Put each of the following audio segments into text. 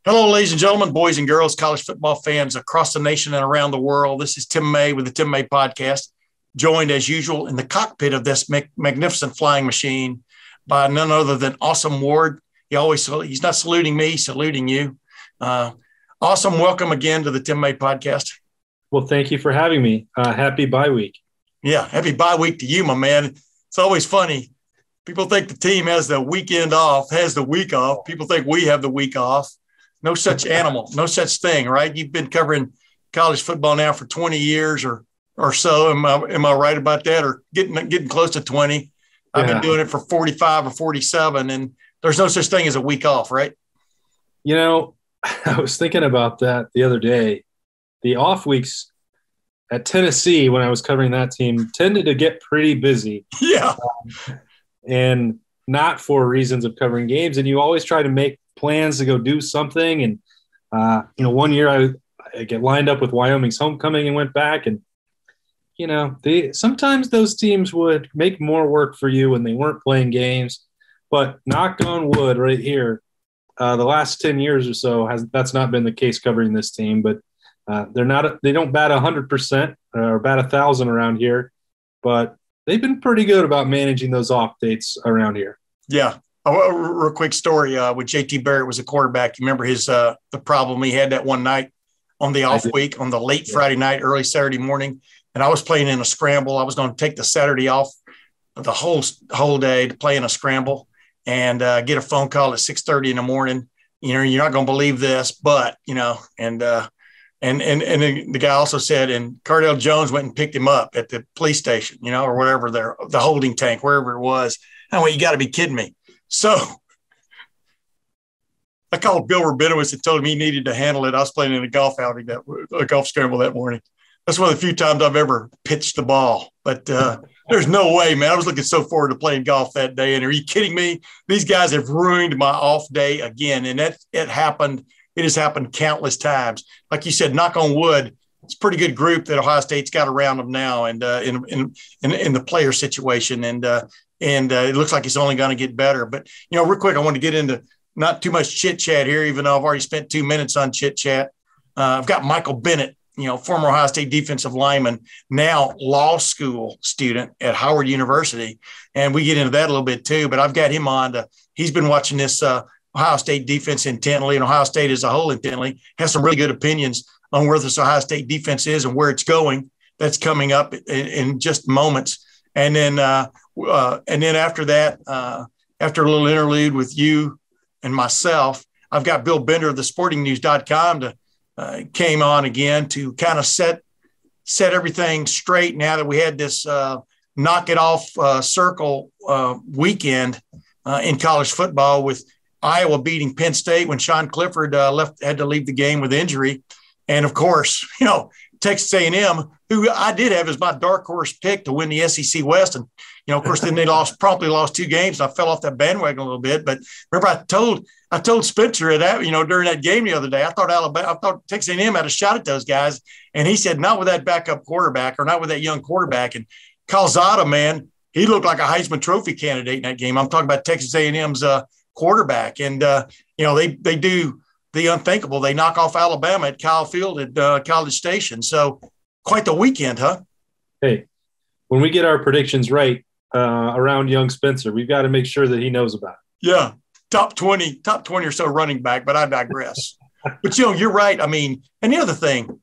Hello, ladies and gentlemen, boys and girls, college football fans across the nation and around the world. This is Tim May with the Tim May Podcast, joined as usual in the cockpit of this magnificent flying machine by none other than Awesome Ward. He's not saluting me, he's saluting you. Awesome, welcome again to the Tim May Podcast. Well, thank you for having me. Happy bye week. Yeah, happy bye week to you, my man. It's always funny. People think the team has the weekend off, has the week off. People think we have the week off. No such animal, no such thing, right? You've been covering college football now for 20 years or so. Am I right about that? Or getting close to 20? I've been doing it for 45 or 47, and there's no such thing as a week off, right? You know, I was thinking about that the other day. The off weeks at Tennessee, when I was covering that team, tended to get pretty busy. Yeah. And not for reasons of covering games. And you always try to make plans to go do something. And, one year I get lined up with Wyoming's homecoming and went back. And, sometimes those teams would make more work for you when they weren't playing games. But knock on wood right here, the last 10 years or so, that's not been the case covering this team. But they don't bat 100% or bat 1,000 around here. But they've been pretty good about managing those off dates around here. Yeah. A real quick story when J.T. Barrett was a quarterback. You remember the problem he had that one night on the off week, on the late Friday night, early Saturday morning, and I was playing in a scramble. I was going to take the Saturday off the whole day to play in a scramble and get a phone call at 6:30 in the morning. You're not going to believe this, but and the guy also said, and Cardell Jones went and picked him up at the police station, or whatever, the holding tank, wherever it was. I went, you got to be kidding me. So I called Bill Rabinowitz and told him he needed to handle it. I was playing in a golf outing, a golf scramble that morning. That's one of the few times I've ever pitched the ball. But there's no way, man. I was looking so forward to playing golf that day. And are you kidding me? These guys have ruined my off day again. And it happened. It has happened countless times. Like you said, knock on wood. It's a pretty good group that Ohio State's got around them now, and in the player situation, and it looks like it's only going to get better. But real quick, I want to get into not too much chit chat here, even though I've already spent 2 minutes on chit chat. I've got Michael Bennett, former Ohio State defensive lineman, now law school student at Howard University, and we get into that a little bit too. But I've got him on. He's been watching this Ohio State defense intently, and Ohio State as a whole intently. Has some really good opinions on where this Ohio State defense is and where it's going. That's coming up in just moments. And then after that, after a little interlude with you and myself, I've got Bill Bender of thesportingnews.com to came on again to kind of set everything straight now that we had this knock it off circle weekend in college football, with Iowa beating Penn State when Sean Clifford had to leave the game with injury. And of course, Texas A&M, who I did have as my dark horse pick to win the SEC West. And, of course, then they promptly lost 2 games. And I fell off that bandwagon a little bit. But remember, I told Spencer during that game the other day, I thought Texas A&M had a shot at those guys. And he said, not with that backup quarterback, or not with that young quarterback. And Calzada, man, he looked like a Heisman Trophy candidate in that game. I'm talking about Texas A&M's quarterback. And, they do the unthinkable. They knock off Alabama at Kyle Field at College Station. So quite the weekend, huh? Hey, when we get our predictions right around young Spencer, we've got to make sure that he knows about it. Yeah. Top 20 or so running back, but I digress. But, you're right. I mean, and the other thing,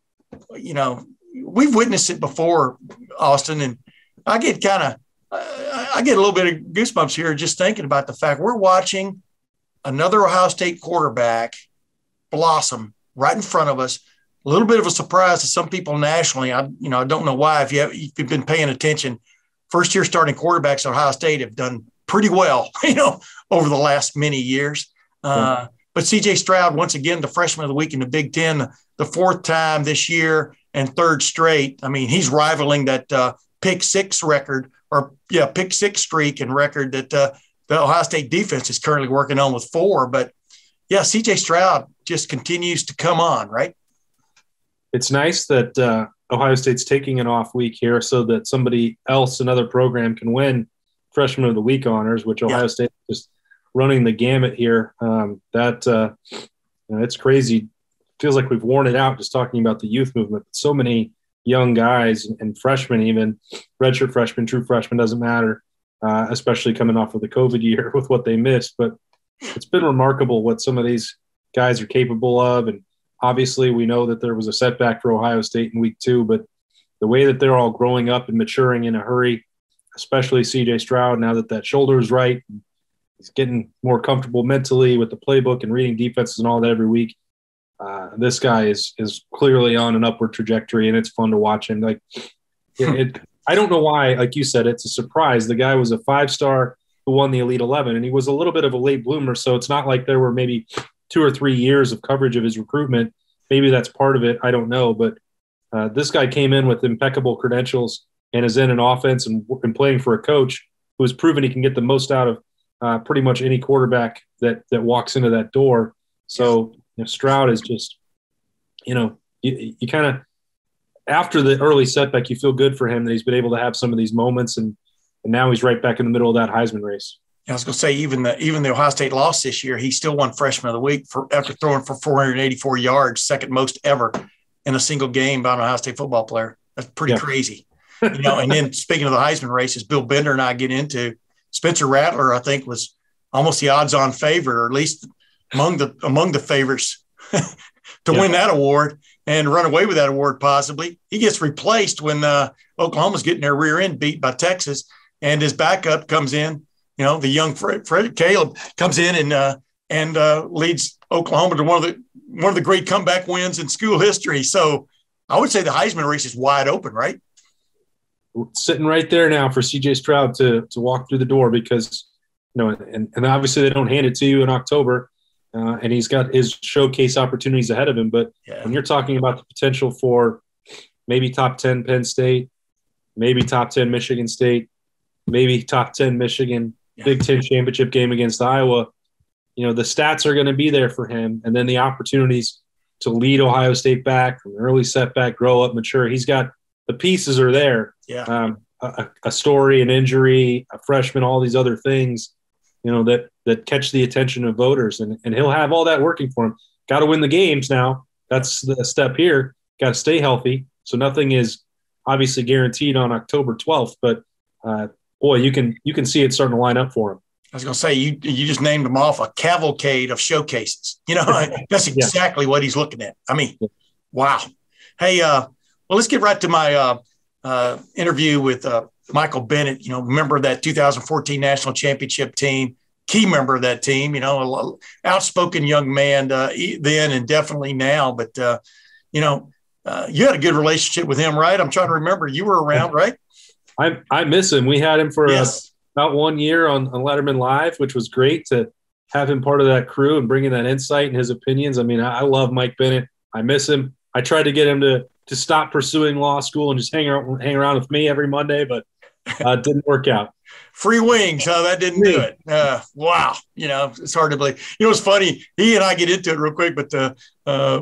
we've witnessed it before, Austin, and I get a little bit of goosebumps here just thinking about the fact we're watching another Ohio State quarterback blossom right in front of us. A little bit of a surprise to some people nationally. I don't know why. If you've been paying attention, first-year starting quarterbacks at Ohio State have done pretty well, over the last many years. But C.J. Stroud, once again, the freshman of the week in the Big Ten, the 4th time this year and 3rd straight. I mean, he's rivaling that pick six streak and record that the Ohio State defense is currently working on with 4. But yeah, C.J. Stroud just continues to come on, right? It's nice that Ohio State's taking an off week here so that somebody else, another program, can win Freshman of the Week honors, which Ohio State is just running the gamut here. That It's crazy. Feels like we've worn it out just talking about the youth movement. So many young guys and freshmen, even redshirt freshmen, true freshmen, doesn't matter, especially coming off of the COVID year with what they missed. But it's been remarkable what some of these guys are capable of. And obviously we know that there was a setback for Ohio State in week 2, but the way that they're all growing up and maturing in a hurry, especially CJ Stroud, now that shoulder is right, he's getting more comfortable mentally with the playbook and reading defenses and all that every week. This guy is clearly on an upward trajectory, and it's fun to watch him. Like, I don't know why, like you said, it's a surprise. The guy was a 5-star who won the Elite 11, and he was a little bit of a late bloomer, so it's not like there were maybe 2 or 3 years of coverage of his recruitment. Maybe that's part of it. I don't know, but this guy came in with impeccable credentials and is in an offense and playing for a coach who has proven he can get the most out of pretty much any quarterback that walks into that door. So Stroud is just, you kind of, after the early setback, you feel good for him that he's been able to have some of these moments, and now he's right back in the middle of that Heisman race. I was going to say, even the Ohio State loss this year, he still won Freshman of the Week after throwing for 484 yards, second most ever in a single game by an Ohio State football player. That's pretty crazy. And then speaking of the Heisman races, Bill Bender and I get into, Spencer Rattler, I think, was almost the odds-on favorite, or at least among the favorites to win that award and run away with that award possibly. He gets replaced when Oklahoma's getting their rear end beat by Texas, and his backup comes in. The young Fred Caleb comes in and leads Oklahoma to one of the great comeback wins in school history. So I would say the Heisman race is wide open, right? Sitting right there now for CJ Stroud to walk through the door, because and obviously they don't hand it to you in October, and he's got his showcase opportunities ahead of him. But when you're talking about the potential for maybe top 10 Penn State, maybe top 10 Michigan State, maybe top 10 Michigan, Big Ten championship game against Iowa, the stats are going to be there for him. And then the opportunities to lead Ohio State back from early setback, grow up, mature. He's got the pieces are there. A story, an injury, a freshman, all these other things, that catch the attention of voters. And he'll have all that working for him. Got to win the games now. That's the step here. Got to stay healthy. So nothing is obviously guaranteed on October 12th, but boy, you can see it starting to line up for him. I was going to say, you just named him off a cavalcade of showcases. That's exactly what he's looking at. I mean, wow. Hey, well, let's get right to my interview with Michael Bennett, member of that 2014 National Championship team, key member of that team, outspoken young man then and definitely now. But, you had a good relationship with him, right? I'm trying to remember. You were around, right? I miss him. We had him for about 1 year on Lettermen Live, which was great to have him part of that crew and bringing that insight and his opinions. I mean, I love Mike Bennett. I miss him. I tried to get him to stop pursuing law school and just hang around with me every Monday, but it didn't work out. Free wings, that didn't do it. Wow. It's hard to believe. It's funny. He and I get into it real quick, but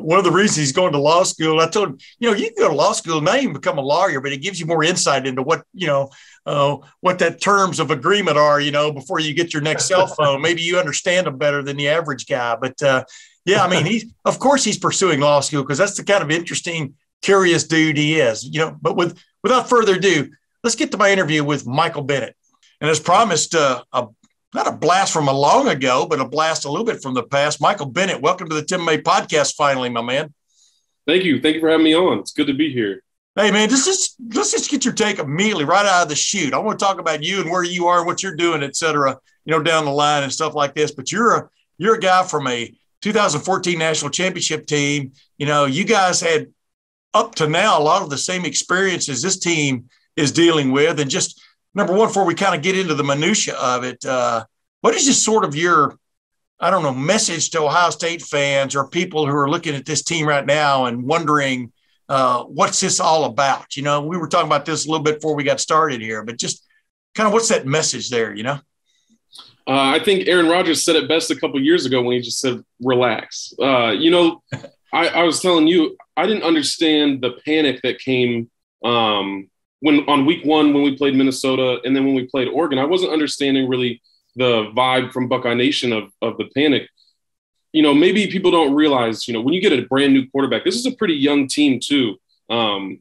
one of the reasons he's going to law school, I told him, you can go to law school, not even become a lawyer, but it gives you more insight into what that terms of agreement are, before you get your next cell phone. Maybe you understand them better than the average guy. But he's pursuing law school because that's the kind of interesting, curious dude he is, but without further ado, let's get to my interview with Michael Bennett. And as promised, not a blast from a long ago, but a blast a little bit from the past. Michael Bennett, welcome to the Tim May podcast finally, my man. Thank you. Thank you for having me on. It's good to be here. Hey, man, let's just get your take immediately right out of the chute. I want to talk about you and where you are and what you're doing, et cetera, down the line and stuff like this. But you're a guy from a 2014 National Championship team. You guys had up to now a lot of the same experiences this team is dealing with. And just number one, before we kind of get into the minutia of it, what is just sort of your, message to Ohio State fans or people who are looking at this team right now and wondering what's this all about? We were talking about this a little bit before we got started here, but just kind of what's that message there, I think Aaron Rodgers said it best a couple of years ago when he just said, relax. I was telling you, I didn't understand the panic that came when on week 1 when we played Minnesota and then when we played Oregon. I wasn't understanding really the vibe from Buckeye Nation of the panic. maybe people don't realize, when you get a brand new quarterback, this is a pretty young team too.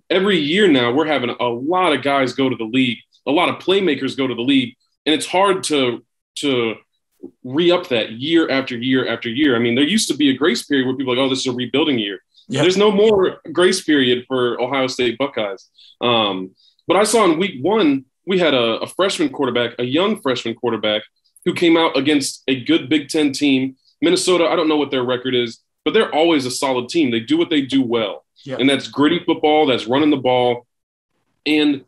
Every year now we're having a lot of guys go to the league, a lot of playmakers go to the league, and it's hard to re-up that year after year after year. I mean, there used to be a grace period where people are like, oh, this is a rebuilding year. Yeah. There's no more grace period for Ohio State Buckeyes. But I saw in week 1, we had a freshman quarterback, a young freshman quarterback, who came out against a good Big Ten team. Minnesota, I don't know what their record is, but they're always a solid team. They do what they do well. Yeah. And that's gritty football, that's running the ball. And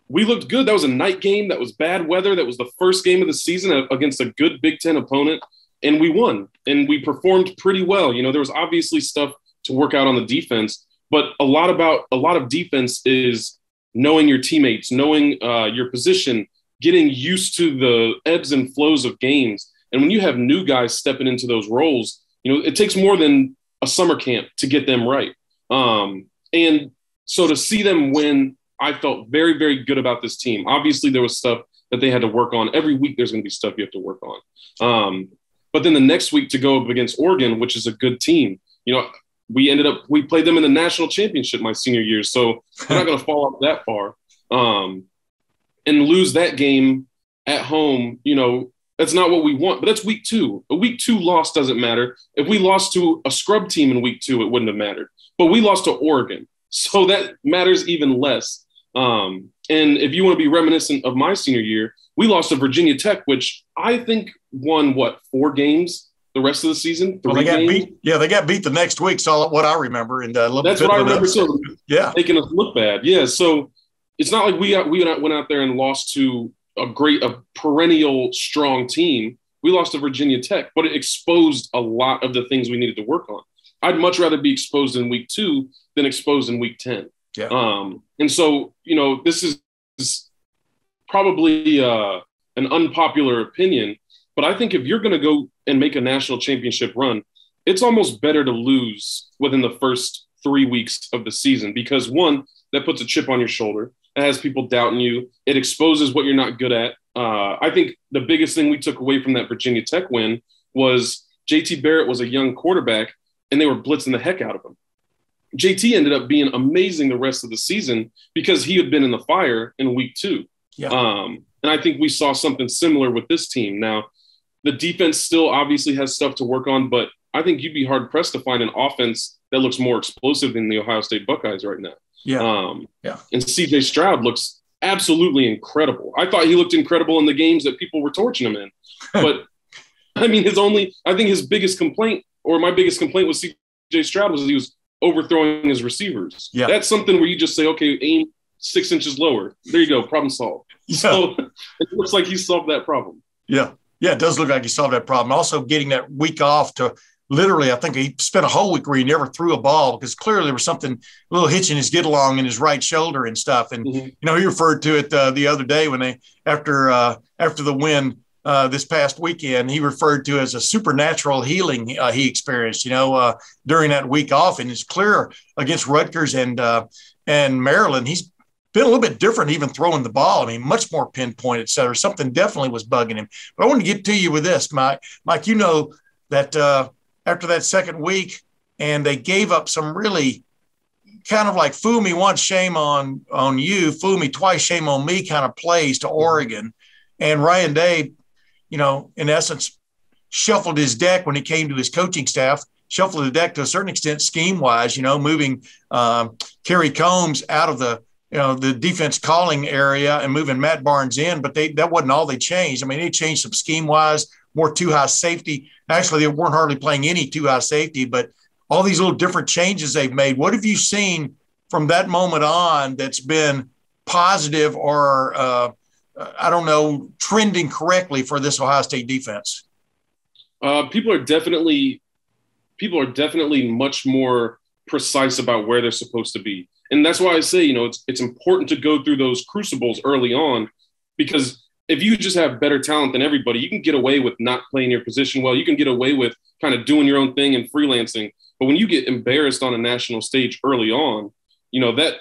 we looked good. That was a night game. That was bad weather. That was the first game of the season against a good Big Ten opponent. And we won. And we performed pretty well. There was obviously stuff to work out on the defense, but a lot of defense is knowing your teammates, knowing your position, getting used to the ebbs and flows of games. And when you have new guys stepping into those roles, it takes more than a summer camp to get them right. And so to see them win, I felt very, very good about this team. Obviously, there was stuff that they had to work on. Every week, there's going to be stuff you have to work on. But then the next week to go up against Oregon, which is a good team, we played them in the national championship my senior year. So we're not going to fall off that far. And lose that game at home, that's not what we want. But that's week 2. A week 2 loss doesn't matter. If we lost to a scrub team in week 2, it wouldn't have mattered. But we lost to Oregon. So that matters even less. And if you want to be reminiscent of my senior year, we lost to Virginia Tech, which I think won, 4 games the rest of the season? 3 games? Beat. Yeah, they got beat the next week. So what I remember. And that's what I remember. So yeah, making us look bad. Yeah, so it's not like we went out there and lost to a perennial strong team. We lost to Virginia Tech, but it exposed a lot of the things we needed to work on. I'd much rather be exposed in week 2 than exposed in week 10. Yeah. And so, this is probably an unpopular opinion, but I think if you're going to go and make a national championship run, it's almost better to lose within the first 3 weeks of the season because, one, that puts a chip on your shoulder. It has people doubting you. It exposes what you're not good at. I think the biggest thing we took away from that Virginia Tech win was JT Barrett was a young quarterback, and they were blitzing the heck out of him. JT ended up being amazing the rest of the season because he had been in the fire in week 2. Yeah. And I think we saw something similar with this team. Now, the defense still obviously has stuff to work on, but I think you'd be hard-pressed to find an offense that looks more explosive than the Ohio State Buckeyes right now. Yeah. And C.J. Stroud looks absolutely incredible. I thought he looked incredible in the games that people were torching him in. But, I mean, I think his biggest complaint, or my biggest complaint with C.J. Stroud was he was overthrowing his receivers. Yeah. That's something where you just say, okay, aim 6 inches lower. There you go, problem solved. Yeah. So it looks like he solved that problem. Yeah. Yeah, it does look like he solved that problem. Also getting that week off to literally, I think he spent a whole week where he never threw a ball because clearly there was something, a little hitch in his get along in his right shoulder and stuff. And, he referred to it the other day when after the win this past weekend, he referred to as a supernatural healing he experienced, during that week off. And it's clear against Rutgers and Maryland, he's been a little bit different, even throwing the ball. I mean, much more pinpoint, et cetera. Something definitely was bugging him. But I want to get to you with this, Mike. Mike, that after that second week, and they gave up some really kind of like fool me once, shame on you, fool me twice, shame on me kind of plays to Oregon. And Ryan Day, in essence, shuffled his deck when it came to his coaching staff, shuffled the deck to a certain extent scheme-wise, moving Kerry Combs out of the defense calling area and moving Matt Barnes in, but that wasn't all they changed. I mean, they changed some scheme-wise, more two-high safety. Actually, they weren't hardly playing any two-high safety, but all these little different changes they've made. What have you seen from that moment on that's been positive or, trending correctly for this Ohio State defense? People are definitely much more precise about where they're supposed to be. And that's why I say, it's important to go through those crucibles early on, because if you just have better talent than everybody, you can get away with not playing your position well. You can get away with kind of doing your own thing and freelancing. But when you get embarrassed on a national stage early on, that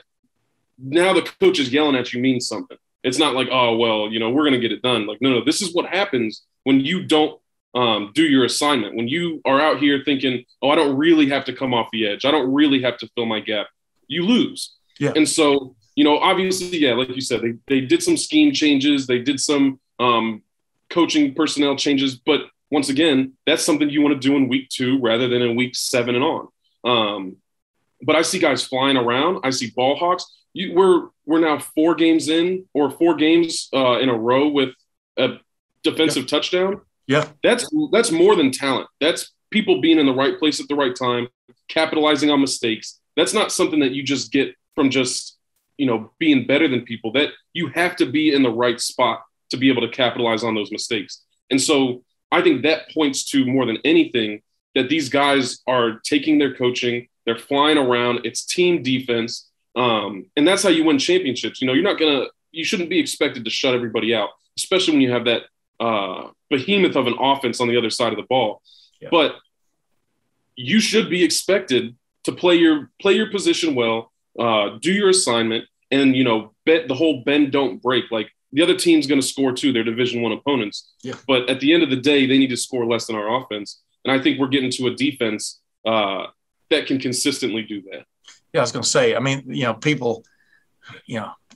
now the coach is yelling at you means something. It's not like, oh, well, we're going to get it done. Like, no, this is what happens when you don't do your assignment. When you are out here thinking, oh, I don't really have to come off the edge, I don't really have to fill my gap, you lose. Yeah. And so, obviously, yeah, like you said, they did some scheme changes, they did some coaching personnel changes, but once again, that's something you want to do in week 2 rather than in week 7 and on. But I see guys flying around. I see ball hawks. We're now 4 games in, or 4 games in a row with a defensive touchdown. Yeah. That's more than talent. That's people being in the right place at the right time, capitalizing on mistakes. That's not something that you just get from just, being better than people. That you have to be in the right spot to be able to capitalize on those mistakes. And so I think that points to, more than anything, that these guys are taking their coaching, they're flying around, it's team defense. And that's how you win championships. You shouldn't be expected to shut everybody out, especially when you have that behemoth of an offense on the other side of the ball. Yeah. But you should be expected to play your position well, do your assignment, and bet the whole bend don't break. Like, the other team's going to score too, their Division I opponents. Yeah. But at the end of the day, they need to score less than our offense. And I think we're getting to a defense that can consistently do that. Yeah, I was going to say, people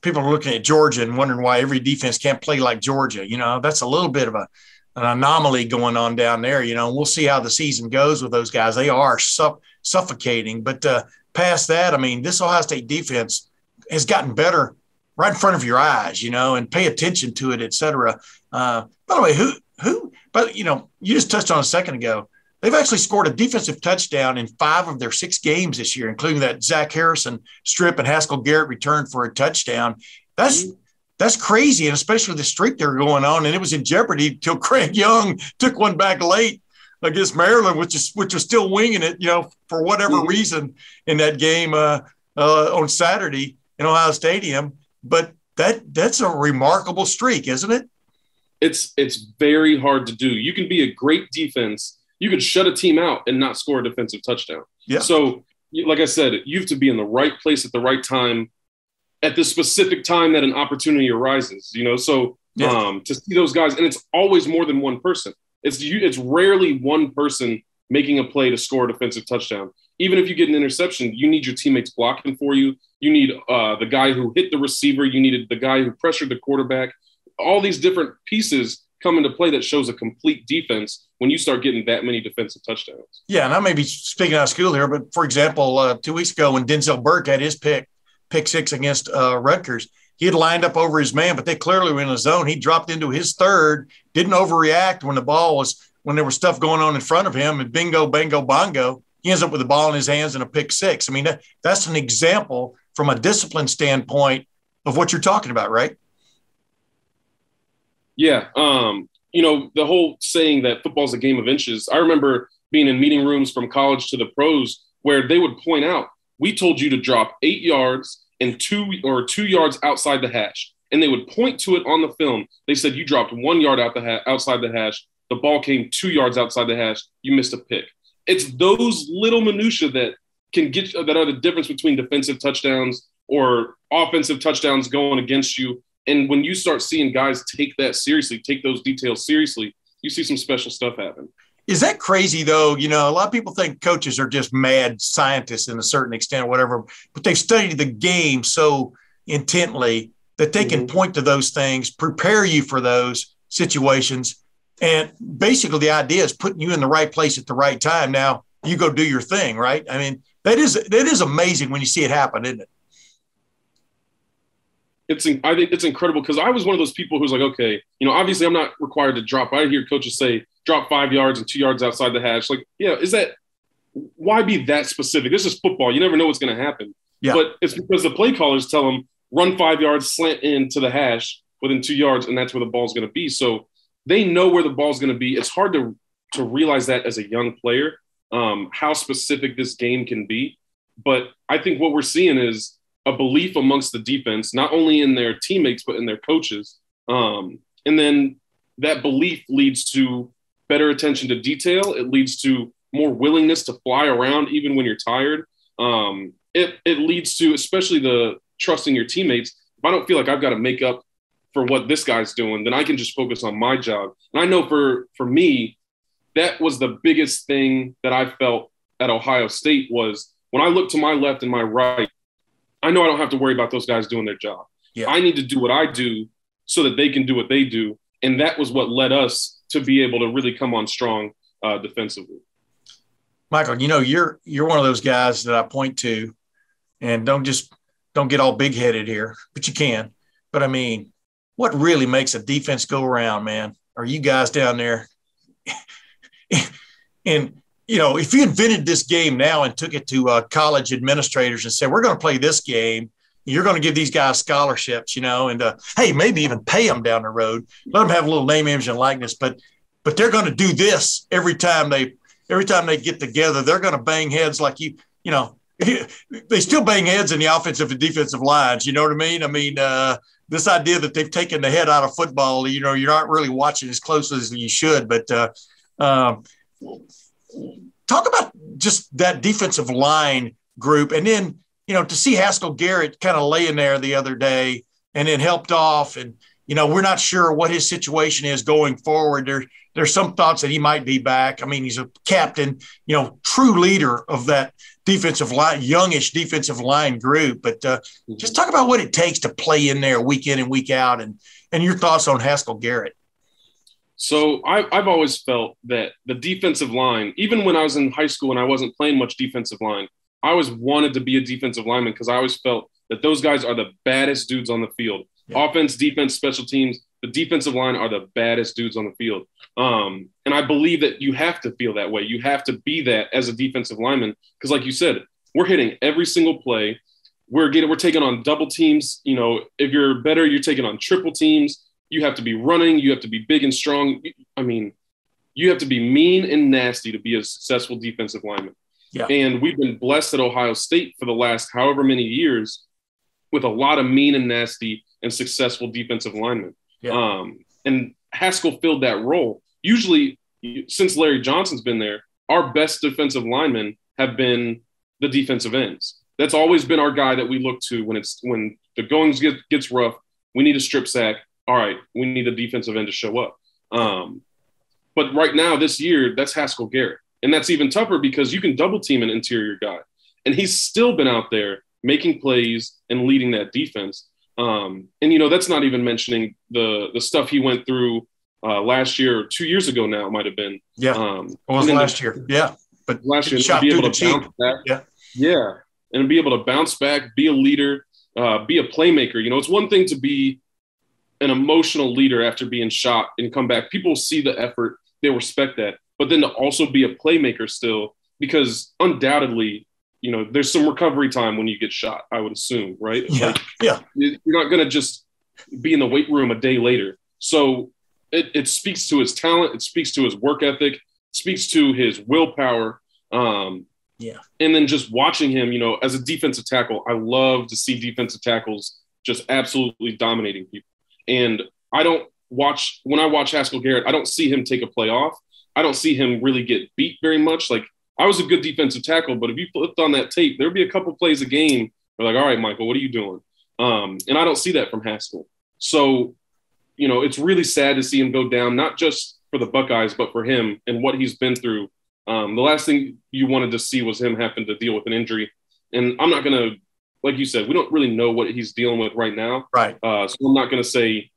are looking at Georgia and wondering why every defense can't play like Georgia. That's a little bit of an anomaly going on down there. We'll see how the season goes with those guys. They are suffocating. But past that, this Ohio State defense has gotten better right in front of your eyes, and pay attention to it, et cetera. By the way, but you just touched on a second ago, they've actually scored a defensive touchdown in 5 of their 6 games this year, including that Zach Harrison strip and Haskell Garrett return for a touchdown. That's crazy, and especially the streak they're going on, and it was in jeopardy till Craig Young took one back late against Maryland, which was still winging it, for whatever reason in that game on Saturday in Ohio Stadium. But that's a remarkable streak, isn't it? It's very hard to do. You can be a great defense. You could shut a team out and not score a defensive touchdown. Yeah. So, like I said, you have to be in the right place at the right time, at the specific time that an opportunity arises. So to see those guys, and it's always more than one person. It's rarely one person making a play to score a defensive touchdown. Even if you get an interception, you need your teammates blocking for you. You need the guy who hit the receiver. You needed the guy who pressured the quarterback. All these different pieces come into play that shows a complete defense when you start getting that many defensive touchdowns. Yeah, and I may be speaking out of school here, but for example, 2 weeks ago when Denzel Burke had his pick 6 against Rutgers, he had lined up over his man, but they clearly were in the zone. He dropped into his third, didn't overreact when there was stuff going on in front of him, and bingo, bango, bongo, he ends up with the ball in his hands and a pick 6. That's an example from a discipline standpoint of what you're talking about, right? Yeah. The whole saying that football's a game of inches. I remember being in meeting rooms from college to the pros where they would point out, we told you to drop 8 yards and 2 yards outside the hash. And they would point to it on the film. They said, you dropped 1 yard outside the hash. The ball came 2 yards outside the hash. You missed a pick. It's those little minutia that are the difference between defensive touchdowns or offensive touchdowns going against you. And when you start seeing guys take that seriously, take those details seriously, you see some special stuff happen. Is that crazy, though? A lot of people think coaches are just mad scientists in a certain extent or whatever, but they've studied the game so intently that they can point to those things, prepare you for those situations. And basically the idea is putting you in the right place at the right time. Now you go do your thing, right? That is amazing when you see it happen, isn't it? I think it's incredible because I was one of those people who's like, okay, obviously I'm not required to drop. I hear coaches say drop 5 yards and 2 yards outside the hash. Like, yeah, why be that specific? This is football. You never know what's going to happen. Yeah. But it's because the play callers tell them run 5 yards, slant into the hash within 2 yards, and that's where the ball's going to be. So they know where the ball's going to be. It's hard to realize that as a young player, how specific this game can be. But I think what we're seeing is a belief amongst the defense, not only in their teammates, but in their coaches. And then that belief leads to better attention to detail. It leads to more willingness to fly around even when you're tired. It leads to, especially the trusting your teammates. If I don't feel like I've got to make up for what this guy's doing, then I can just focus on my job. And I know for me, that was the biggest thing that I felt at Ohio State was when I look to my left and my right, I know I don't have to worry about those guys doing their job. Yeah. I need to do what I do so that they can do what they do. And that was what led us to be able to really come on strong defensively. Michael, you're one of those guys that I point to, and don't get all big headed here, but you can. But I mean, what really makes a defense go around, man, are you guys down there. And, if you invented this game now and took it to college administrators and said, we're going to play this game, you're going to give these guys scholarships, and hey, maybe even pay them down the road, let them have a little name, image, and likeness. But they're going to do this every time they get together. They're going to bang heads like they still bang heads in the offensive and defensive lines. You know what I mean? I mean, this idea that they've taken the head out of football, you're not really watching as closely as you should. But talk about just that defensive line group. And then, to see Haskell Garrett kind of laying there the other day and then helped off. And, we're not sure what his situation is going forward. There's some thoughts that he might be back. I mean, he's a captain, true leader of that defensive line, youngish defensive line group. But just talk about what it takes to play in there week in and week out, and your thoughts on Haskell Garrett. So I've always felt that the defensive line, even when I was in high school and I wasn't playing much defensive line, I always wanted to be a defensive lineman because I always felt that those guys are the baddest dudes on the field. Yeah. Offense, defense, special teams, the defensive line are the baddest dudes on the field. And I believe that you have to feel that way. You have to be that as a defensive lineman because, like you said, we're hitting every single play. We're taking on double teams. If you're better, you're taking on triple teams. You have to be running. You have to be big and strong. I mean, you have to be mean and nasty to be a successful defensive lineman. Yeah. And we've been blessed at Ohio State for the last however many years with a lot of mean and nasty and successful defensive linemen. Yeah. And Haskell filled that role. Usually, since Larry Johnson's been there, our best defensive linemen have been the defensive ends. That's always been our guy that we look to when the going gets rough. We need a strip sack. All right, we need a defensive end to show up. But right now, this year, that's Haskell Garrett. And that's even tougher because you can double team an interior guy. And he's still been out there making plays and leading that defense. And, that's not even mentioning the stuff he went through last year or 2 years ago now, it might have been. Yeah, it was last year. Yeah. But last year, to be able to bounce back. Yeah. Yeah. And be able to bounce back, be a leader, be a playmaker. It's one thing to be an emotional leader after being shot and come back. People see the effort. They respect that. But then to also be a playmaker still, because undoubtedly, there's some recovery time when you get shot, I would assume, right? Yeah. Yeah. You're not going to just be in the weight room a day later. So it speaks to his talent. It speaks to his work ethic. It speaks to his willpower. Yeah. And then just watching him, as a defensive tackle, I love to see defensive tackles just absolutely dominating people. And when I watch Haskell Garrett, I don't see him take a play off. I don't see him really get beat very much. Like, I was a good defensive tackle, but if you flipped on that tape, there'd be a couple plays a game where like, all right, Michael, what are you doing? And I don't see that from Haskell. So, it's really sad to see him go down, not just for the Buckeyes, but for him and what he's been through. The last thing you wanted to see was him having to deal with an injury. And I'm not going to, like you said, we don't really know what he's dealing with right now. Right. So I'm not going to say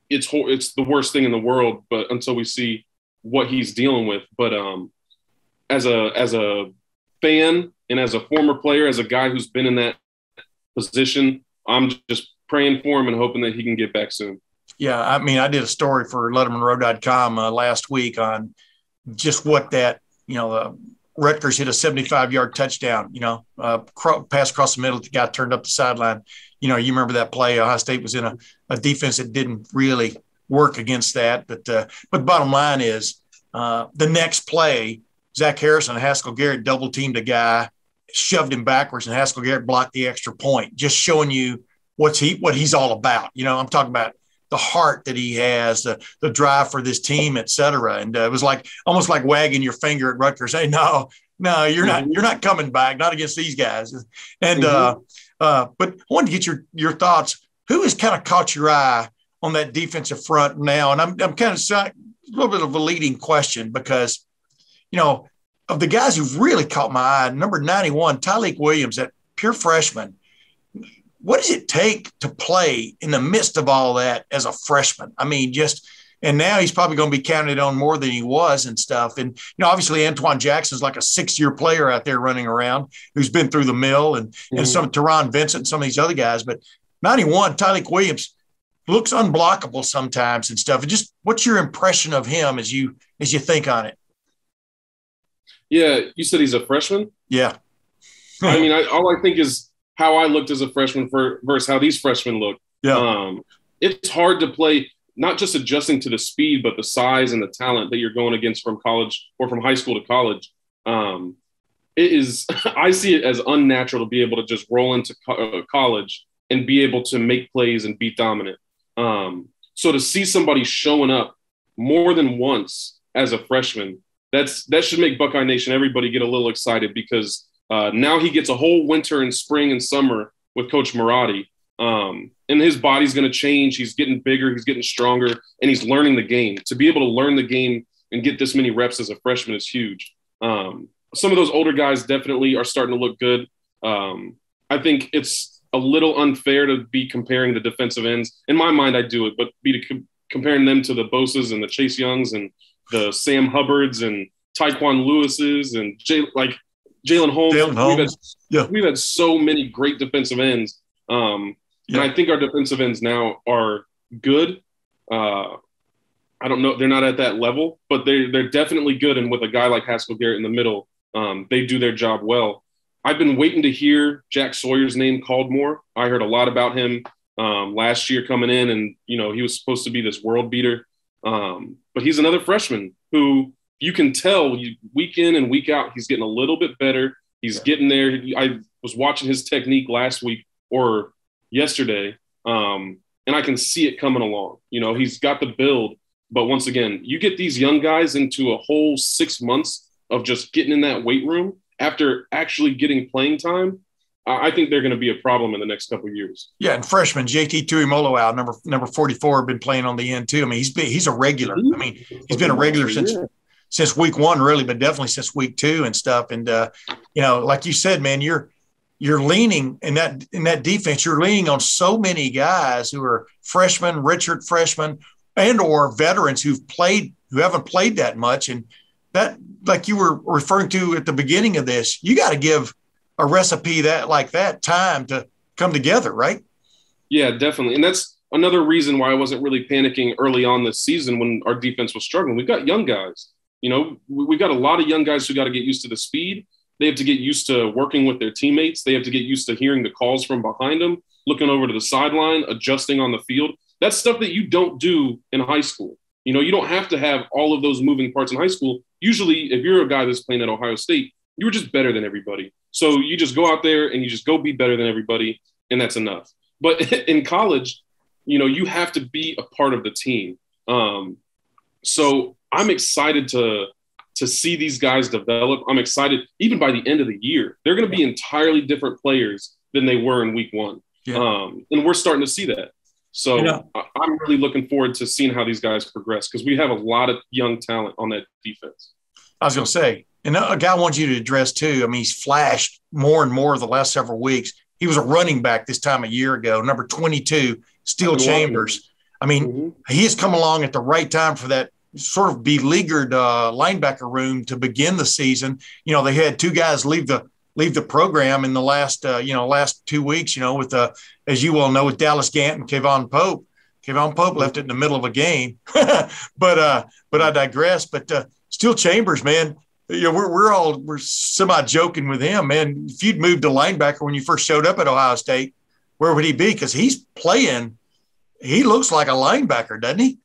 it's the worst thing in the world, but until we see what he's dealing with. But as a fan and as a former player, as a guy who's been in that position, I'm just praying for him and hoping that he can get back soon. Yeah, I mean, I did a story for LettermenRow.com last week on just what that, Rutgers hit a 75-yard touchdown, pass across the middle, the guy turned up the sideline. You remember that play. Ohio State was in a defense that didn't really work against that. But bottom line is the next play, Zach Harrison and Haskell Garrett double-teamed a guy, shoved him backwards, and Haskell Garrett blocked the extra point, just showing you what he's all about. I'm talking about the heart that he has, the drive for this team, et cetera. And it was almost like wagging your finger at Rutgers. Hey, no, you're not coming back, not against these guys. And but I wanted to get your thoughts. Who has kind of caught your eye on that defensive front now? And I'm kind of little bit of a leading question because, you know, of the guys who've really caught my eye, number 91, Tyleek Williams, that pure freshman. What does it take to play in the midst of all that as a freshman? I mean, and now he's probably going to be counted on more than he was and stuff. And, you know, obviously Antoine Jackson's like a 6-year player out there running around who's been through the mill and some Teron Vincent and some of these other guys. But 91, Tyleek Williams looks unblockable sometimes and stuff. And just what's your impression of him as you think on it? Yeah, you said he's a freshman? Yeah. I mean, all I think is how I looked as a freshman versus how these freshmen look. Yeah. It's hard to play, not just adjusting to the speed, but the size and the talent that you're going against from college or from high school to college. It is, I see it as unnatural to be able to just roll into college and be able to make plays and be dominant. So to see somebody showing up more than once as a freshman, that should make Buckeye Nation, everybody get a little excited because now he gets a whole winter and spring and summer with Coach Marotti. And his body's going to change. He's getting bigger. He's getting stronger, and he's learning the game. To be able to learn the game and get this many reps as a freshman is huge. Some of those older guys definitely are starting to look good. I think it's a little unfair to be comparing the defensive ends. In my mind, I do it, but comparing them to the Bosa's and the Chase Youngs and the Sam Hubbards and Tyquan Lewis's and Jalen Holmes. We've had so many great defensive ends. And I think our defensive ends now are good. I don't know. They're not at that level, but they're definitely good. And with a guy like Haskell Garrett in the middle, they do their job well. I've been waiting to hear Jack Sawyer's name called more. I heard a lot about him last year coming in, and, you know, he was supposed to be this world beater. But he's another freshman who you can tell week in and week out, he's getting a little bit better. He's getting there. I was watching his technique last week or yesterday, and I can see it coming along. You know, he's got the build. But once again, you get these young guys into a whole 6 months of just getting in that weight room after actually getting playing time. I think they're going to be a problem in the next couple of years. Yeah, and freshman JT Tuimoloau, number 44, been playing on the end too. I mean, he's a regular. I mean, he's been a regular since week 1, really, but definitely since week 2 and stuff. And you know, like you said, man, you're leaning in that defense. You're leaning on so many guys who are freshmen, redshirt freshmen, and or veterans who haven't played that much. And that, like you were referring to at the beginning of this, you got to give a recipe like that time to come together, right? Yeah, definitely. And that's another reason why I wasn't really panicking early on this season when our defense was struggling. We've got young guys. You know, we've got a lot of young guys who got to get used to the speed. They have to get used to working with their teammates. They have to get used to hearing the calls from behind them, looking over to the sideline, adjusting on the field. That's stuff that you don't do in high school. You know, you don't have to have all of those moving parts in high school. Usually, if you're a guy that's playing at Ohio State, you were just better than everybody. So you just go out there and you just go be better than everybody, and that's enough. But in college, you know, you have to be a part of the team. So I'm excited to see these guys develop. I'm excited even by the end of the year. They're going to be entirely different players than they were in week 1. Yeah. And we're starting to see that. So I'm really looking forward to seeing how these guys progress because we have a lot of young talent on that defense. I was going to say, and a guy I want you to address too, I mean, he's flashed more and more the last several weeks. He was a running back this time a year ago, number 22, Steel Chambers. I mean, he has come along at the right time for that sort of beleaguered linebacker room to begin the season. You know, they had 2 guys leave the program in the last 2 weeks, you know, with as you well know, with Dallas Gant and Kayvon Pope. Kayvon Pope left it in the middle of a game, but I digress. But Steel Chambers, man, you know, we're semi joking with him, man. If you'd moved to linebacker when you first showed up at Ohio State, where would he be? Because he's playing. He looks like a linebacker, doesn't he?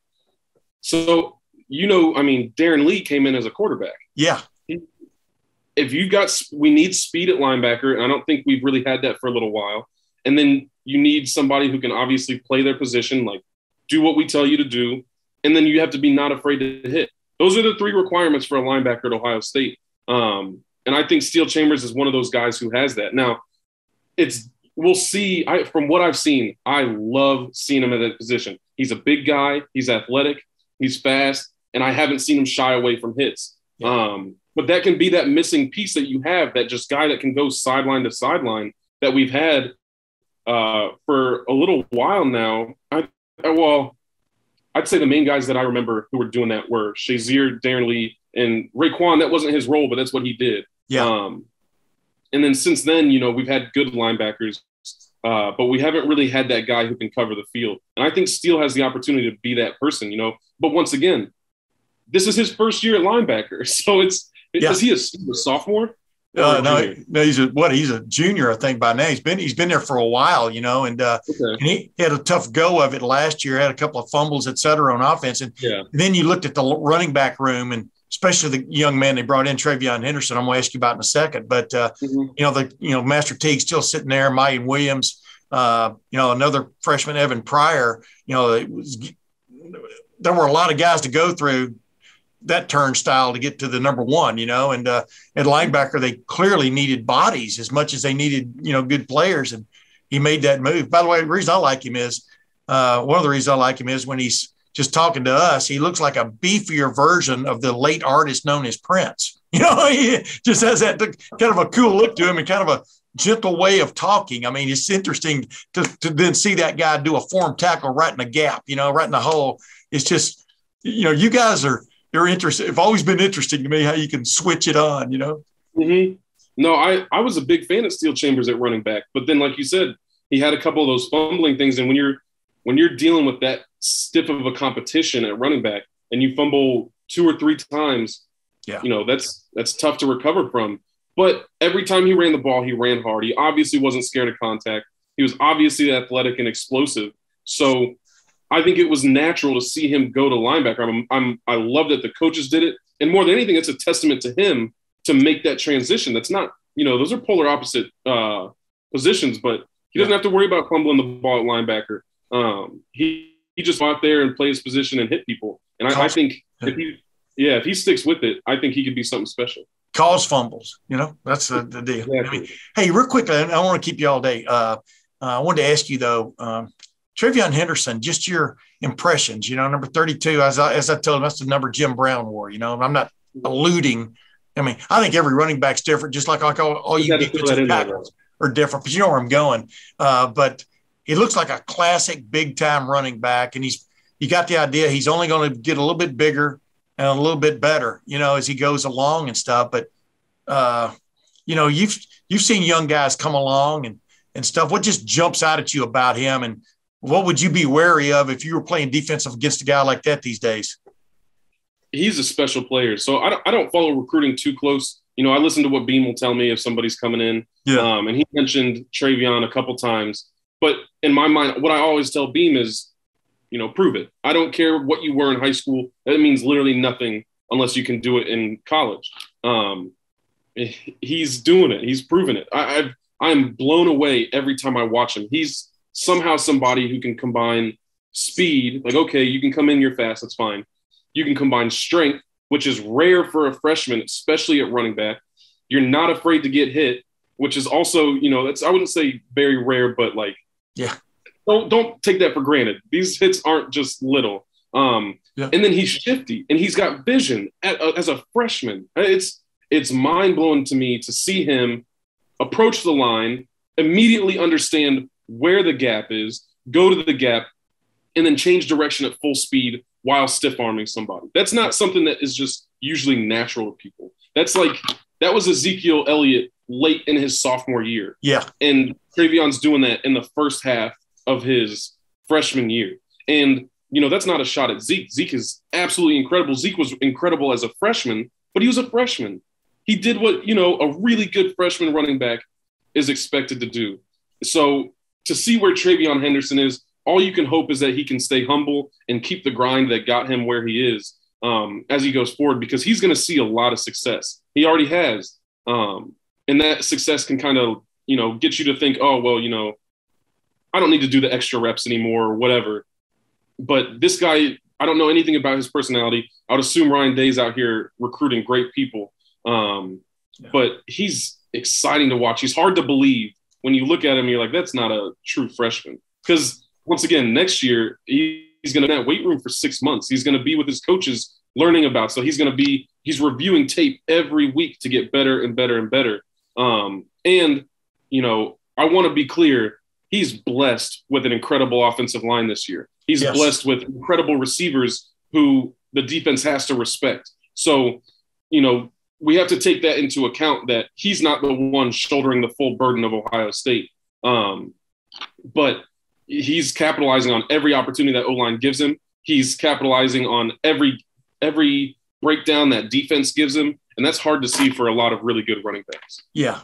So, you know, I mean, Darren Lee came in as a quarterback. Yeah. We need speed at linebacker, and I don't think we've really had that for a little while. And then you need somebody who can obviously play their position, like do what we tell you to do, and then you have to be not afraid to hit. Those are the 3 requirements for a linebacker at Ohio State. And I think Steel Chambers is one of those guys who has that. Now, we'll see. From what I've seen, I love seeing him at that position. He's a big guy. He's athletic. He's fast. and I haven't seen him shy away from hits. But that can be that missing piece that you have, that just guy that can go sideline to sideline that we've had for a little while now. I'd say the main guys that I remember who were doing that were Shazier, Darren Lee, and Raekwon. That wasn't his role, but that's what he did. And then since then, we've had good linebackers, but we haven't really had that guy who can cover the field. And I think Steele has the opportunity to be that person, But once again, this is his first year at linebacker. So is he a sophomore? No, he's a junior, I think, by now. He's been there for a while, and he had a tough go of it last year, had a couple of fumbles, et cetera, on offense. And then you looked at the running back room, and especially the young man they brought in, Travion Henderson, I'm going to ask you about in a second. But, Master Teague still sitting there, Mike Williams, another freshman, Evan Pryor. There were a lot of guys to go through that turnstile to get to the number one, and at linebacker, they clearly needed bodies as much as they needed, good players. And he made that move. By the way, the reason I like him is one of the reasons I like him is when he's just talking to us, he looks like a beefier version of the late artist known as Prince. He just has that kind of a cool look to him and kind of a gentle way of talking. I mean, it's interesting to then see that guy do a form tackle right in the gap, right in the hole. It's just, you guys you're interested. It's always been interesting to me how you can switch it on, No, I was a big fan of Steele Chambers at running back, but then, like you said, he had a couple of those fumbling things. And when you're dealing with that stiff of a competition at running back and you fumble 2 or 3 times, that's tough to recover from. But every time he ran the ball, he ran hard. He obviously wasn't scared of contact. He was obviously athletic and explosive. So I think it was natural to see him go to linebacker. I love that the coaches did it. And more than anything, it's a testament to him to make that transition. That's not, those are polar opposite positions, but he doesn't have to worry about fumbling the ball at linebacker. He just go out there and play his position and hit people. And I think if he sticks with it, I think he could be something special. Cause fumbles, that's the deal. Exactly. I mean, hey, real quick, I don't want to keep you all day. I wanted to ask you though, Travion Henderson, just your impressions, number 32, as I told him, that's the number Jim Brown wore, I'm not alluding. I mean, I think every running back's different, just like all you defensive tackles are different, but you know where I'm going. But he looks like a classic big time running back. And you got the idea he's only going to get a little bit bigger and a little bit better, as he goes along and stuff. But, you've seen young guys come along and stuff. What just jumps out at you about him? And what would you be wary of if you were playing defensive against a guy like that these days? He's a special player. So I don't follow recruiting too close. I listen to what Beam will tell me if somebody's coming in. Yeah. And he mentioned Travion a couple times. But in my mind, what I always tell Beam is, prove it. I don't care what you were in high school. That means literally nothing unless you can do it in college. He's doing it. He's proven it. I'm blown away every time I watch him. He's somehow somebody who can combine speed. Like, okay, you can come in, you're fast. That's fine. You can combine strength, which is rare for a freshman, especially at running back. You're not afraid to get hit, which is also, I wouldn't say very rare, but don't take that for granted. These hits aren't just little. And then he's shifty and he's got vision as a freshman. It's mind blowing to me to see him approach the line, immediately understand where the gap is, go to the gap, and then change direction at full speed while stiff arming somebody. That's not something that is just usually natural to people. That was Ezekiel Elliott late in his sophomore year. Yeah. And Travion's doing that in the first half of his freshman year. And, that's not a shot at Zeke. Zeke is absolutely incredible. Zeke was incredible as a freshman, but he was a freshman. He did what, a really good freshman running back is expected to do. So to see where Travion Henderson is, all you can hope is that he can stay humble and keep the grind that got him where he is as he goes forward, because he's going to see a lot of success. He already has. And that success can kind of, get you to think, oh, well, I don't need to do the extra reps anymore or whatever. But this guy, I don't know anything about his personality. I would assume Ryan Day's out here recruiting great people. But he's exciting to watch. He's hard to believe. When you look at him, you're like, that's not a true freshman. Because once again, next year, he's going to be in that weight room for 6 months. He's going to be with his coaches learning about. So he's reviewing tape every week to get better and better and better. And, you know, I want to be clear, he's blessed with an incredible offensive line this year. He's blessed with incredible receivers who the defense has to respect. So, you know, we have to take that into account, that he's not the one shouldering the full burden of Ohio State. But he's capitalizing on every opportunity that O-line gives him. He's capitalizing on every breakdown that defense gives him. And that's hard to see for a lot of really good running backs. Yeah.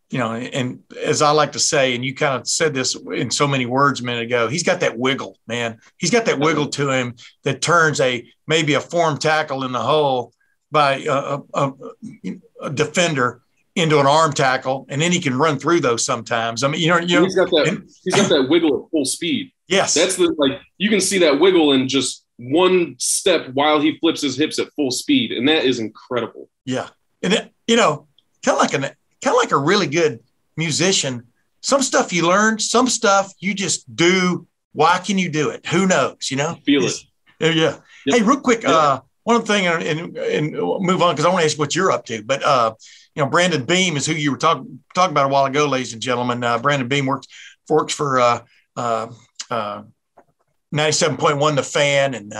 You know, and as I like to say, and you kind of said this in so many words a minute ago, he's got that wiggle, man. He's got that wiggle to him that turns maybe a form tackle in the hole by a defender into an arm tackle, and then he can run through those sometimes. I mean, you know, he's got that wiggle at full speed. Yes, that's you can see that wiggle in just one step while he flips his hips at full speed, and that is incredible. Yeah, and you know, kind of like a really good musician. Some stuff you learn, some stuff you just do. Why can you do it? Who knows? You know, feel it. Yeah. Yep. Hey, real quick, one thing, and move on because I want to ask what you're up to. But you know, Brandon Beam is who you were talking about a while ago, ladies and gentlemen. Brandon Beam works for 97.1 The Fan, and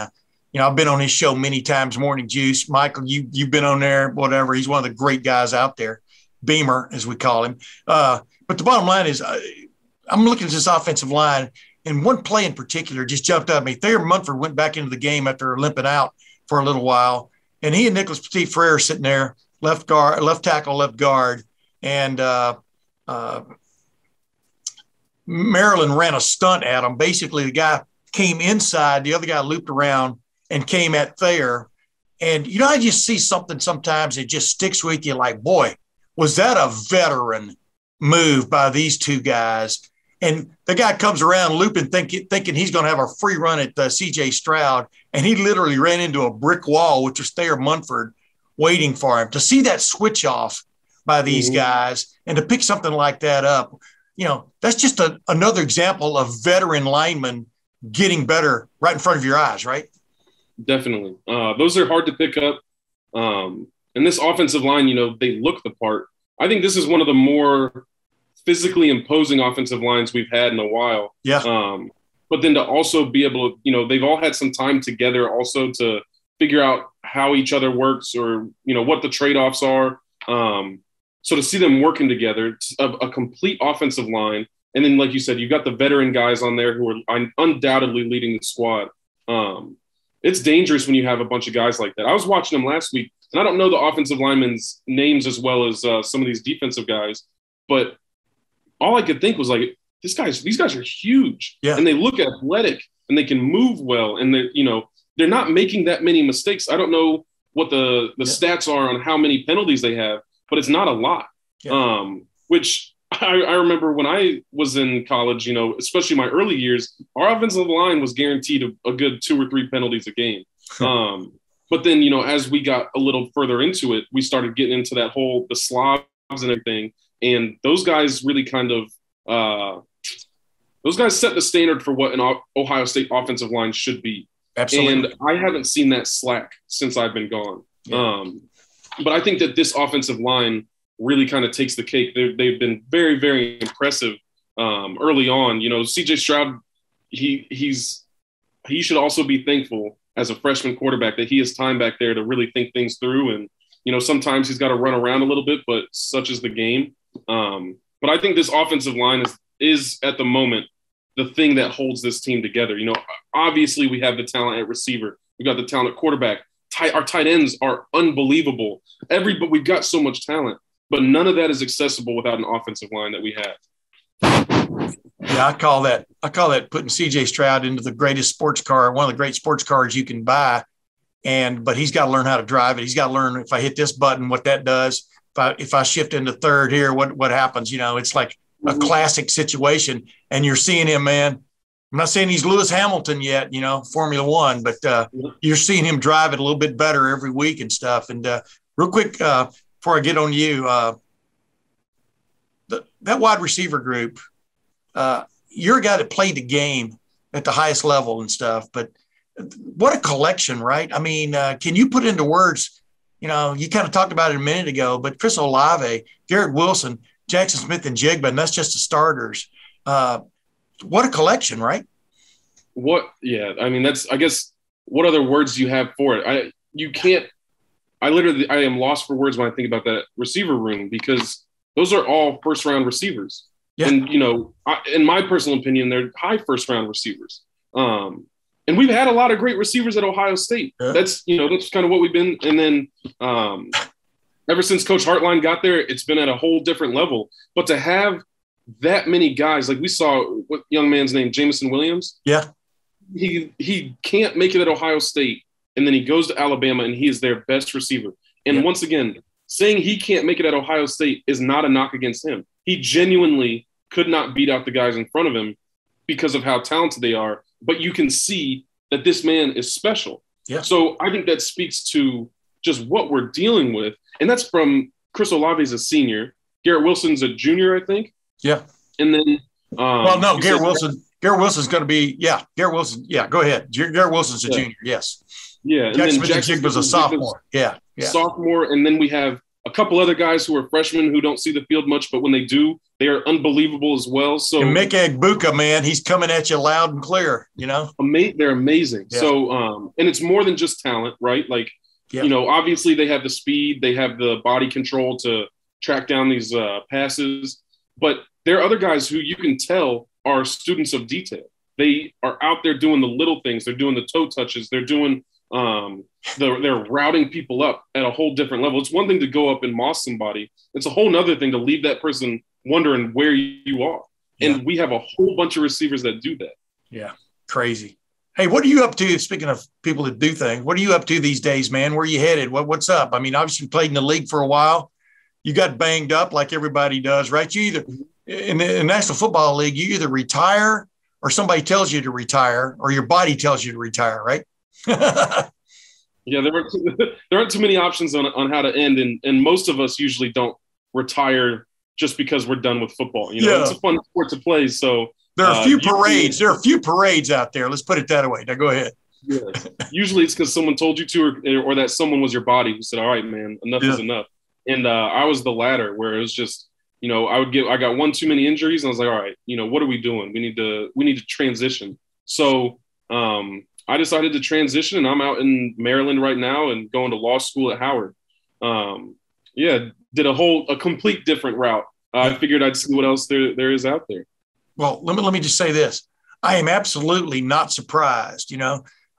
you know, I've been on his show many times, Morning Juice. Michael, you've been on there, whatever. He's one of the great guys out there, Beamer as we call him. But the bottom line is, I'm looking at this offensive line, and one play in particular just jumped out at me. Thayer Munford went back into the game after limping out for a little while, and he and Nicholas Petit-Frere sitting there, left tackle, left guard, and Maryland ran a stunt at him. Basically, the guy came inside, the other guy looped around and came at Thayer. And, you know, I just see something sometimes, it just sticks with you like, boy, was that a veteran move by these two guys? And the guy comes around looping, thinking he's going to have a free run at C.J. Stroud, and he literally ran into a brick wall, which was Thayer Munford waiting for him. To see that switch off by these guys and to pick something like that up, you know, that's just another example of veteran linemen getting better right in front of your eyes, right? Definitely. Those are hard to pick up. And this offensive line, you know, they look the part. I think this is one of the more physically imposing offensive lines we've had in a while. Yeah. But then to also be able to, you know, they've all had some time together also to figure out how each other works, or, you know, what the trade-offs are. So to see them working together, a complete offensive line, and then, like you said, you've got the veteran guys on there who are undoubtedly leading the squad. It's dangerous when you have a bunch of guys like that. I was watching them last week, and I don't know the offensive linemen's names as well as some of these defensive guys, but all I could think was like, these guys are huge, and they look athletic, and they can move well, and they're not making that many mistakes. I don't know what the stats are on how many penalties they have, but it's not a lot. Which I remember when I was in college, you know, especially my early years, our offensive line was guaranteed a good 2 or 3 penalties a game. But then, you know, as we got a little further into it, we started getting into that whole, the slobs and everything. And those guys really kind of those guys set the standard for what an Ohio State offensive line should be. Absolutely. And I haven't seen that slack since I've been gone. But I think that this offensive line really kind of takes the cake. They've been very, very impressive early on. You know, C.J. Stroud, he should also be thankful as a freshman quarterback that he has time back there to really think things through. And, you know, sometimes he's got to run around a little bit, but such is the game. But I think this offensive line is at the moment the thing that holds this team together. You know, obviously we have the talent at receiver. We got the talent at quarterback. Our tight ends are unbelievable. But we've got so much talent, but none of that is accessible without an offensive line that we have. Yeah, I call that putting C.J. Stroud into the greatest sports car, one of the great sports cars you can buy. But he's got to learn how to drive it. He's got to learn, if I hit this button, what that does. If I shift into third here, what happens? You know, it's like a classic situation. And you're seeing him, man. I'm not saying he's Lewis Hamilton yet, you know, Formula One, but you're seeing him drive it a little bit better every week and stuff. And real quick, before I get on you, that wide receiver group, you're a guy that played the game at the highest level and stuff, but what a collection, right? I mean, can you put into words, you kind of talked about it a minute ago, but Chris Olave, Garrett Wilson, Jackson Smith, and Jigba, and that's just the starters. What a collection, right? Yeah. I mean, I guess, what other words do you have for it? I am lost for words when I think about that receiver room, because those are all first round receivers. Yeah. And, in my personal opinion, they're high first round receivers. And we've had a lot of great receivers at Ohio State. Yeah. That's kind of what we've been. And then ever since Coach Hartline got there, it's been at a whole different level. But to have that many guys, like we saw, what young man's name, Jameson Williams. Yeah. He can't make it at Ohio State, and then he goes to Alabama, and he is their best receiver. And once again, saying he can't make it at Ohio State is not a knock against him. He genuinely could not beat out the guys in front of him because of how talented they are. But you can see that this man is special. Yeah. So I think that speaks to just what we're dealing with. And that's from Chris Olave's a senior. Garrett Wilson's a junior, I think. Yeah. And then Garrett Wilson's going to be, Garrett Wilson. Yeah, go ahead. Garrett Wilson's a junior, yes. Yeah. Jackson Smith was a sophomore. Yeah. Sophomore. And then we have a couple other guys who are freshmen who don't see the field much, but when they do, they are unbelievable as well. So and Mick Egbuka, man, he's coming at you loud and clear, They're amazing. Yeah. So, and it's more than just talent, right? Like, obviously they have the speed, they have the body control to track down these passes, but there are other guys who you can tell are students of detail. They are out there doing the little things. They're doing the toe touches. They're doing they're routing people up at a whole different level. It's one thing to go up and moss somebody. It's a whole nother thing to leave that person wondering where you are. Yeah. And we have a whole bunch of receivers that do that. Yeah, crazy. Hey, what are you up to? Speaking of people that do things, what are you up to these days, man? Where are you headed? What's up? I mean, obviously you played in the league for a while. You got banged up like everybody does, right? You either in the National Football League, you either retire or somebody tells you to retire or your body tells you to retire, right? Yeah, there aren't too many options on how to end, and most of us usually don't retire just because we're done with football. It's a fun sport to play. So there are a few parades. There are a few parades out there. Let's put it that way. Now go ahead. Yes. Usually it's because someone told you to, or that someone was your body who said, "All right, man, enough is enough." And I was the latter, where it was just, I got one too many injuries, and I was like, "All right, what are we doing? We need to transition." So I decided to transition, and I'm out in Maryland right now and going to law school at Howard. Did a complete different route. I figured I'd see what else there is out there. Well, let me just say this. I am absolutely not surprised.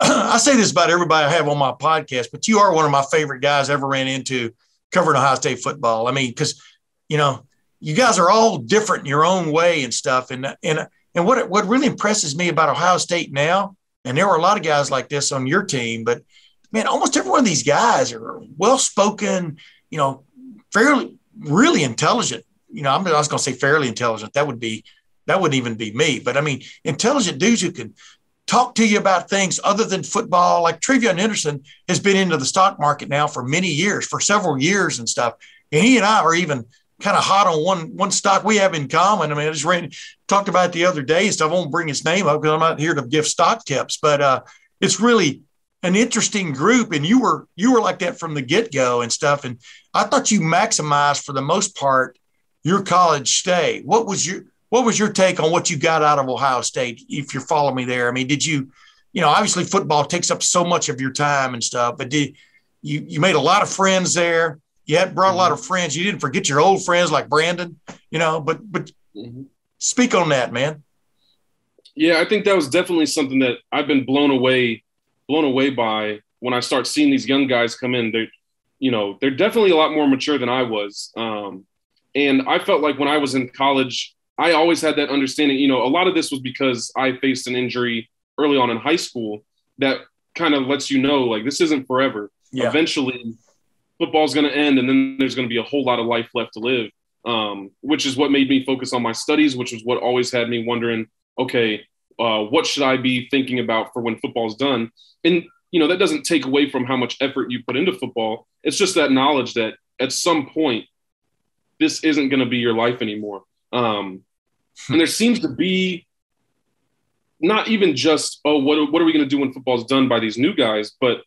I say this about everybody I have on my podcast, but you are one of my favorite guys I ever ran into covering Ohio State football. I mean, because, you guys are all different in your own way and stuff. And what really impresses me about Ohio State now, and there were a lot of guys like this on your team, but man, almost every one of these guys are well-spoken, really intelligent. I was going to say fairly intelligent. That wouldn't even be me. But I mean, intelligent dudes who can talk to you about things other than football. Like Trevion Henderson has been into the stock market now for many years, for several years and stuff. And he and I are even kind of hot on one stock we have in common. I mean, I just talked about it the other day and stuff. I won't bring his name up because I'm not here to give stock tips, but it's really an interesting group. And you were like that from the get-go and stuff. And I thought you maximized, for the most part, your college stay. What was your take on what you got out of Ohio State, if you're following me there? I mean, did you obviously football takes up so much of your time and stuff, but you made a lot of friends there. You had brought a lot of friends. You didn't forget your old friends like Brandon, but speak on that, man. Yeah, I think that was definitely something that I've been blown away by when I start seeing these young guys come in. They're definitely a lot more mature than I was. And I felt like when I was in college, I always had that understanding. A lot of this was because I faced an injury early on in high school that kind of lets you know, like, this isn't forever. Yeah. Eventually, football's going to end, and then there's going to be a whole lot of life left to live, which is what made me focus on my studies, which was what always had me wondering, okay, what should I be thinking about for when football's done? And, that doesn't take away from how much effort you put into football. It's just that knowledge that at some point, this isn't going to be your life anymore. And there seems to be not even just, oh, what are we going to do when football's done by these new guys, but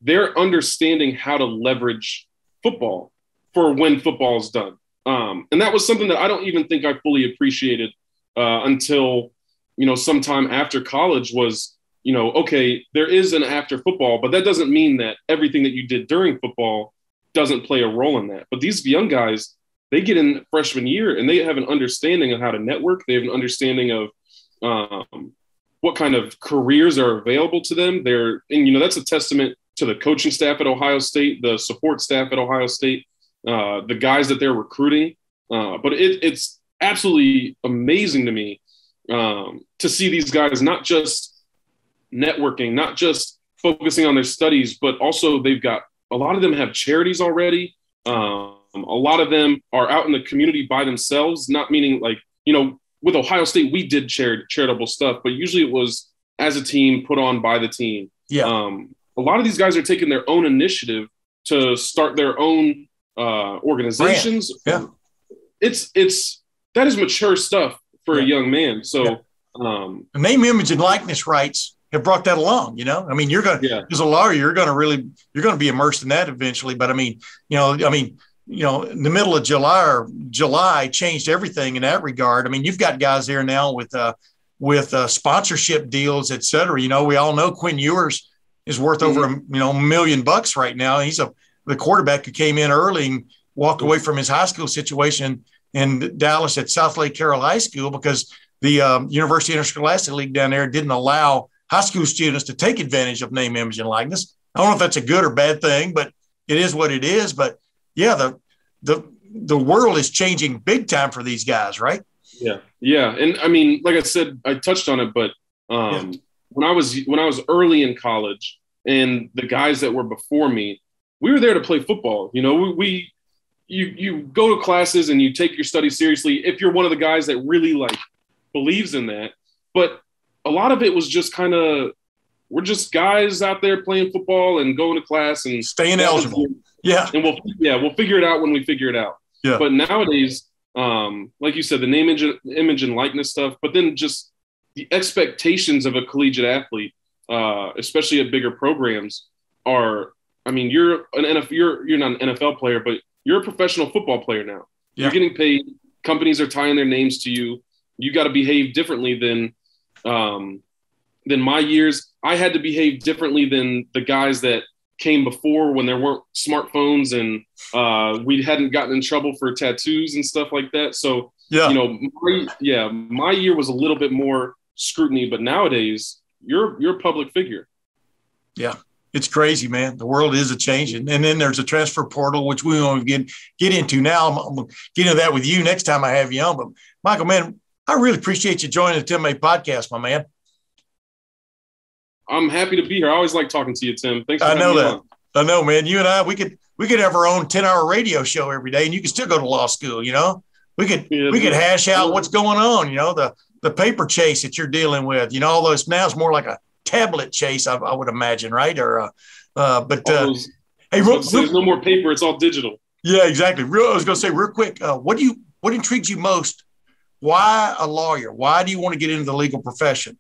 they're understanding how to leverage football for when football's done. And that was something that I don't even think I fully appreciated until, sometime after college was, okay, there is an after football, but that doesn't mean that everything that you did during football doesn't play a role in that. But these young guys, they get in freshman year and they have an understanding of how to network. They have an understanding of what kind of careers are available to them. That's a testament to the coaching staff at Ohio State, the support staff at Ohio State, the guys that they're recruiting. But it's absolutely amazing to me to see these guys not just networking, not just focusing on their studies, but also a lot of them have charities already. A lot of them are out in the community by themselves, not meaning with Ohio State, we did charitable stuff, but usually it was as a team put on by the team. Yeah. A lot of these guys are taking their own initiative to start their own organizations. Brand. Yeah. That is mature stuff for a young man. So name, image, and likeness rights have brought that along. You're going to, as a lawyer, you're going to be immersed in that eventually. But in the middle of July changed everything in that regard. You've got guys there now with sponsorship deals, et cetera. We all know Quinn Ewers is worth over $1 million right now. He's the quarterback who came in early and walked away from his high school situation in Dallas at South Lake Carroll High School because the University Interscholastic League down there didn't allow high school students to take advantage of name, image, and likeness. I don't know if that's a good or bad thing, but it is what it is. But yeah, the world is changing big time for these guys, right? Yeah. Yeah. And like I said, I touched on it, but when I was early in college and the guys that were before me, we were there to play football. You go to classes and you take your studies seriously if you're one of the guys that really believes in that. But a lot of it was just we're just guys out there playing football and going to class and staying eligible. Yeah. And we'll figure it out when we figure it out. Yeah. But nowadays, like you said, the name, image, and likeness stuff, but then just the expectations of a collegiate athlete, especially at bigger programs, are. You're not an NFL player, but you're a professional football player now. Yeah. You're getting paid. Companies are tying their names to you. You got to behave differently than my years. I had to behave differently than the guys that came before when there weren't smartphones and we hadn't gotten in trouble for tattoos and stuff like that. So, my year was a little bit more scrutiny, but nowadays you're a public figure. Yeah. It's crazy, man. The world is a changing. And then there's a transfer portal, which we won't get into now. I'm going to get into that with you next time I have you on. But Michael, man, I really appreciate you joining the Tim A podcast, my man. I'm happy to be here. I always like talking to you, Tim. Thanks for having me that. on. I know, man. You and I, we could have our own 10-hour radio show every day, and you could still go to law school. We could hash out what's going on. The paper chase that you're dealing with. Although it's now it's more like a tablet chase, I would imagine, right? Or, hey, there's no more paper; it's all digital. Yeah, exactly. I was going to say real quick, what intrigues you most? Why a lawyer? Why do you want to get into the legal profession?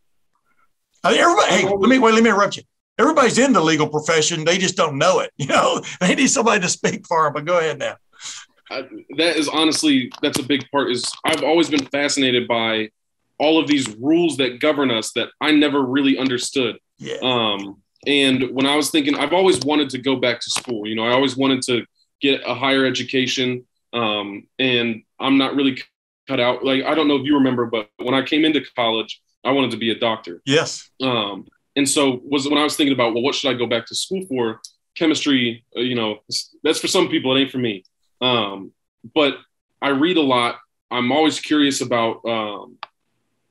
Everybody, hey, let me interrupt you. Everybody's in the legal profession; they just don't know it. They need somebody to speak for them. But go ahead now. That's a big part. I've always been fascinated by all of these rules that govern us that I never really understood. Yeah. And when I was thinking, I've always wanted to go back to school. I always wanted to get a higher education. And I'm not really cut out. I don't know if you remember, but when I came into college, I wanted to be a doctor. Yes. And so when I was thinking about, what should I go back to school for? Chemistry, that's for some people. It ain't for me. But I read a lot. I'm always curious about,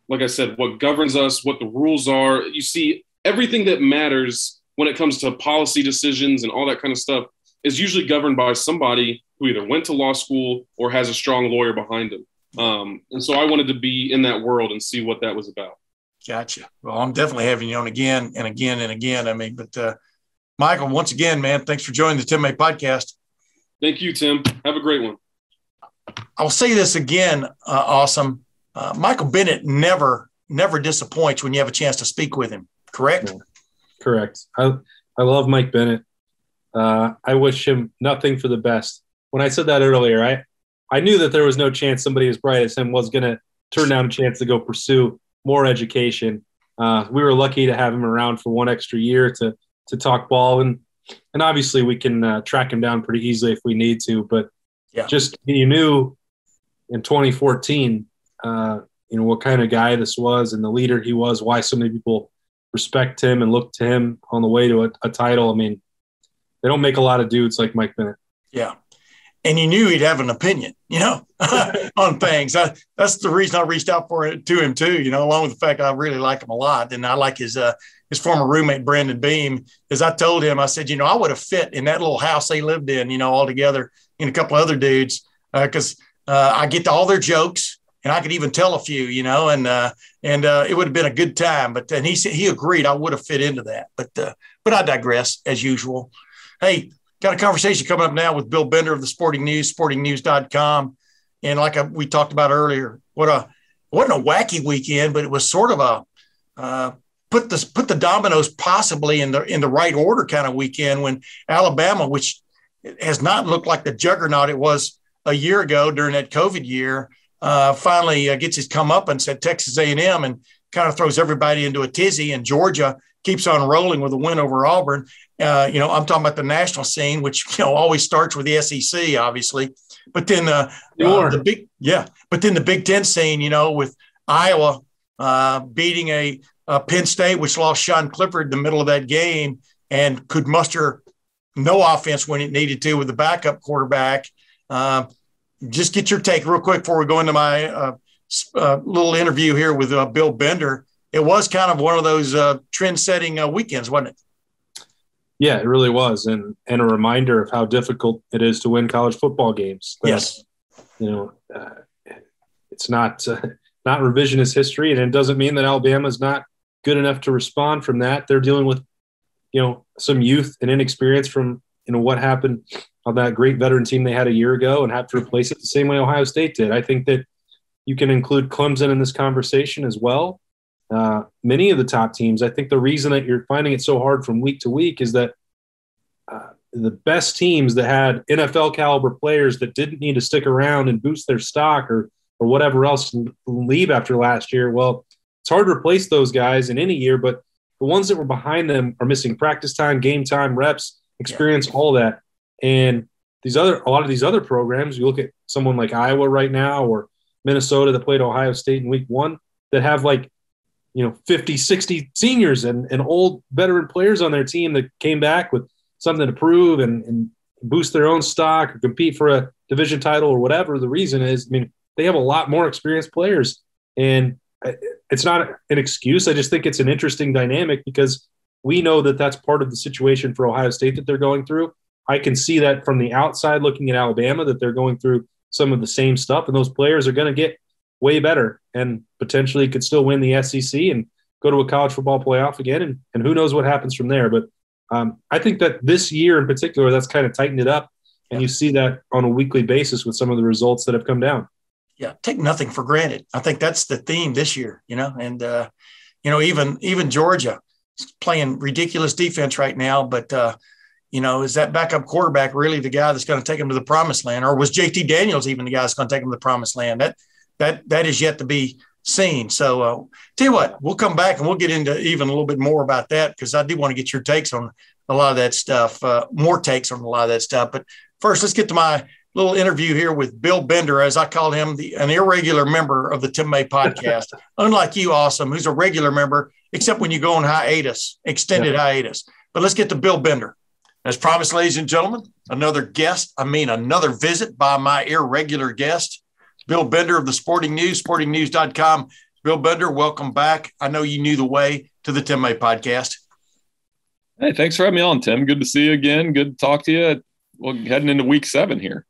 like I said, what governs us, what the rules are. You see, everything that matters when it comes to policy decisions and all that kind of stuff is usually governed by somebody who either went to law school or has a strong lawyer behind him. And so I wanted to be in that world and see what that was about. Gotcha. Well, I'm definitely having you on again and again and again. But Michael, once again, man, thanks for joining the Tim A podcast. Thank you, Tim. Have a great one. I'll say this again, awesome. Michael Bennett never never disappoints when you have a chance to speak with him. Correct? No, correct. I love Mike Bennett. I wish him nothing for the best. When I said that earlier, I knew that there was no chance somebody as bright as him was going to turn down a chance to go pursue more education. We were lucky to have him around for one extra year to talk ball, and obviously we can track him down pretty easily if we need to. But just you knew in 2014, what kind of guy this was and the leader he was. Why so many people respect him and look to him on the way to a title. I mean, they don't make a lot of dudes like Mike Bennett. Yeah. And you knew he'd have an opinion, on things. That's the reason I reached out to him too, along with the fact I really like him a lot. And I like his former roommate, Brandon Beam. As I told him, I said, I would have fit in that little house they lived in, all together, and a couple of other dudes, because I get to all their jokes and I could even tell a few, and it would have been a good time. But then he said he agreed I would have fit into that. But I digress as usual. Hey, got a conversation coming up now with Bill Bender of the Sporting News, sportingnews.com. And like we talked about earlier, it wasn't a wacky weekend, but it was sort of a put the dominoes possibly in the right order kind of weekend when Alabama, which has not looked like the juggernaut it was a year ago during that COVID year, finally gets his comeuppance at Texas A&M and kind of throws everybody into a tizzy. And Georgia keeps on rolling with a win over Auburn. I'm talking about the national scene, which always starts with the SEC, obviously. But then the Big Ten scene, with Iowa beating a Penn State, which lost Sean Clifford in the middle of that game and could muster no offense when it needed to with the backup quarterback. Just get your take real quick before we go into my little interview here with Bill Bender. It was kind of one of those trend-setting weekends, wasn't it? Yeah, it really was, and a reminder of how difficult it is to win college football games. Yes, it's not revisionist history, and it doesn't mean that Alabama is not good enough to respond from that. They're dealing with, some youth and inexperience from what happened on that great veteran team they had a year ago, and have to replace it the same way Ohio State did. I think that you can include Clemson in this conversation as well. Many of the top teams, I think the reason that you're finding it so hard from week to week is that the best teams that had NFL caliber players that didn't need to stick around and boost their stock or whatever else and leave after last year. Well, it's hard to replace those guys in any year, but the ones that were behind them are missing practice time, game time, reps, experience, all that. And a lot of these other programs, you look at someone like Iowa right now or Minnesota that played Ohio State in week one that have 50, 60 seniors and old veteran players on their team that came back with something to prove and boost their own stock or compete for a division title or whatever the reason is. They have a lot more experienced players, and it's not an excuse. I just think it's an interesting dynamic because we know that that's part of the situation for Ohio State that they're going through. I can see that from the outside looking at Alabama, that they're going through some of the same stuff, and those players are going to get way better and potentially could still win the SEC and go to a college football playoff again. And who knows what happens from there. But I think that this year in particular, that's kind of tightened it up. And you see that on a weekly basis with some of the results that have come down. Yeah. Take nothing for granted. I think that's the theme this year, and even Georgia is playing ridiculous defense right now, but is that backup quarterback really the guy that's going to take him to the promised land? Or was JT Daniels even the guy that's going to take him to the promised land? That is yet to be seen. So tell you what, we'll come back and we'll get into even a little bit more about that because I do want to get your takes on a lot of that stuff, more takes on a lot of that stuff. But first, let's get to my little interview here with Bill Bender, as I call him, an irregular member of the Tim May podcast. Unlike you, Awesome, who's a regular member, except when you go on hiatus, extended hiatus. But let's get to Bill Bender. As promised, ladies and gentlemen, another visit by my irregular guest, Bill Bender of the Sporting News, sportingnews.com. Bill Bender, welcome back. I know you knew the way to the Tim May podcast. Hey, thanks for having me on, Tim. Good to see you again. Good to talk to you. Well, heading into week 7 here.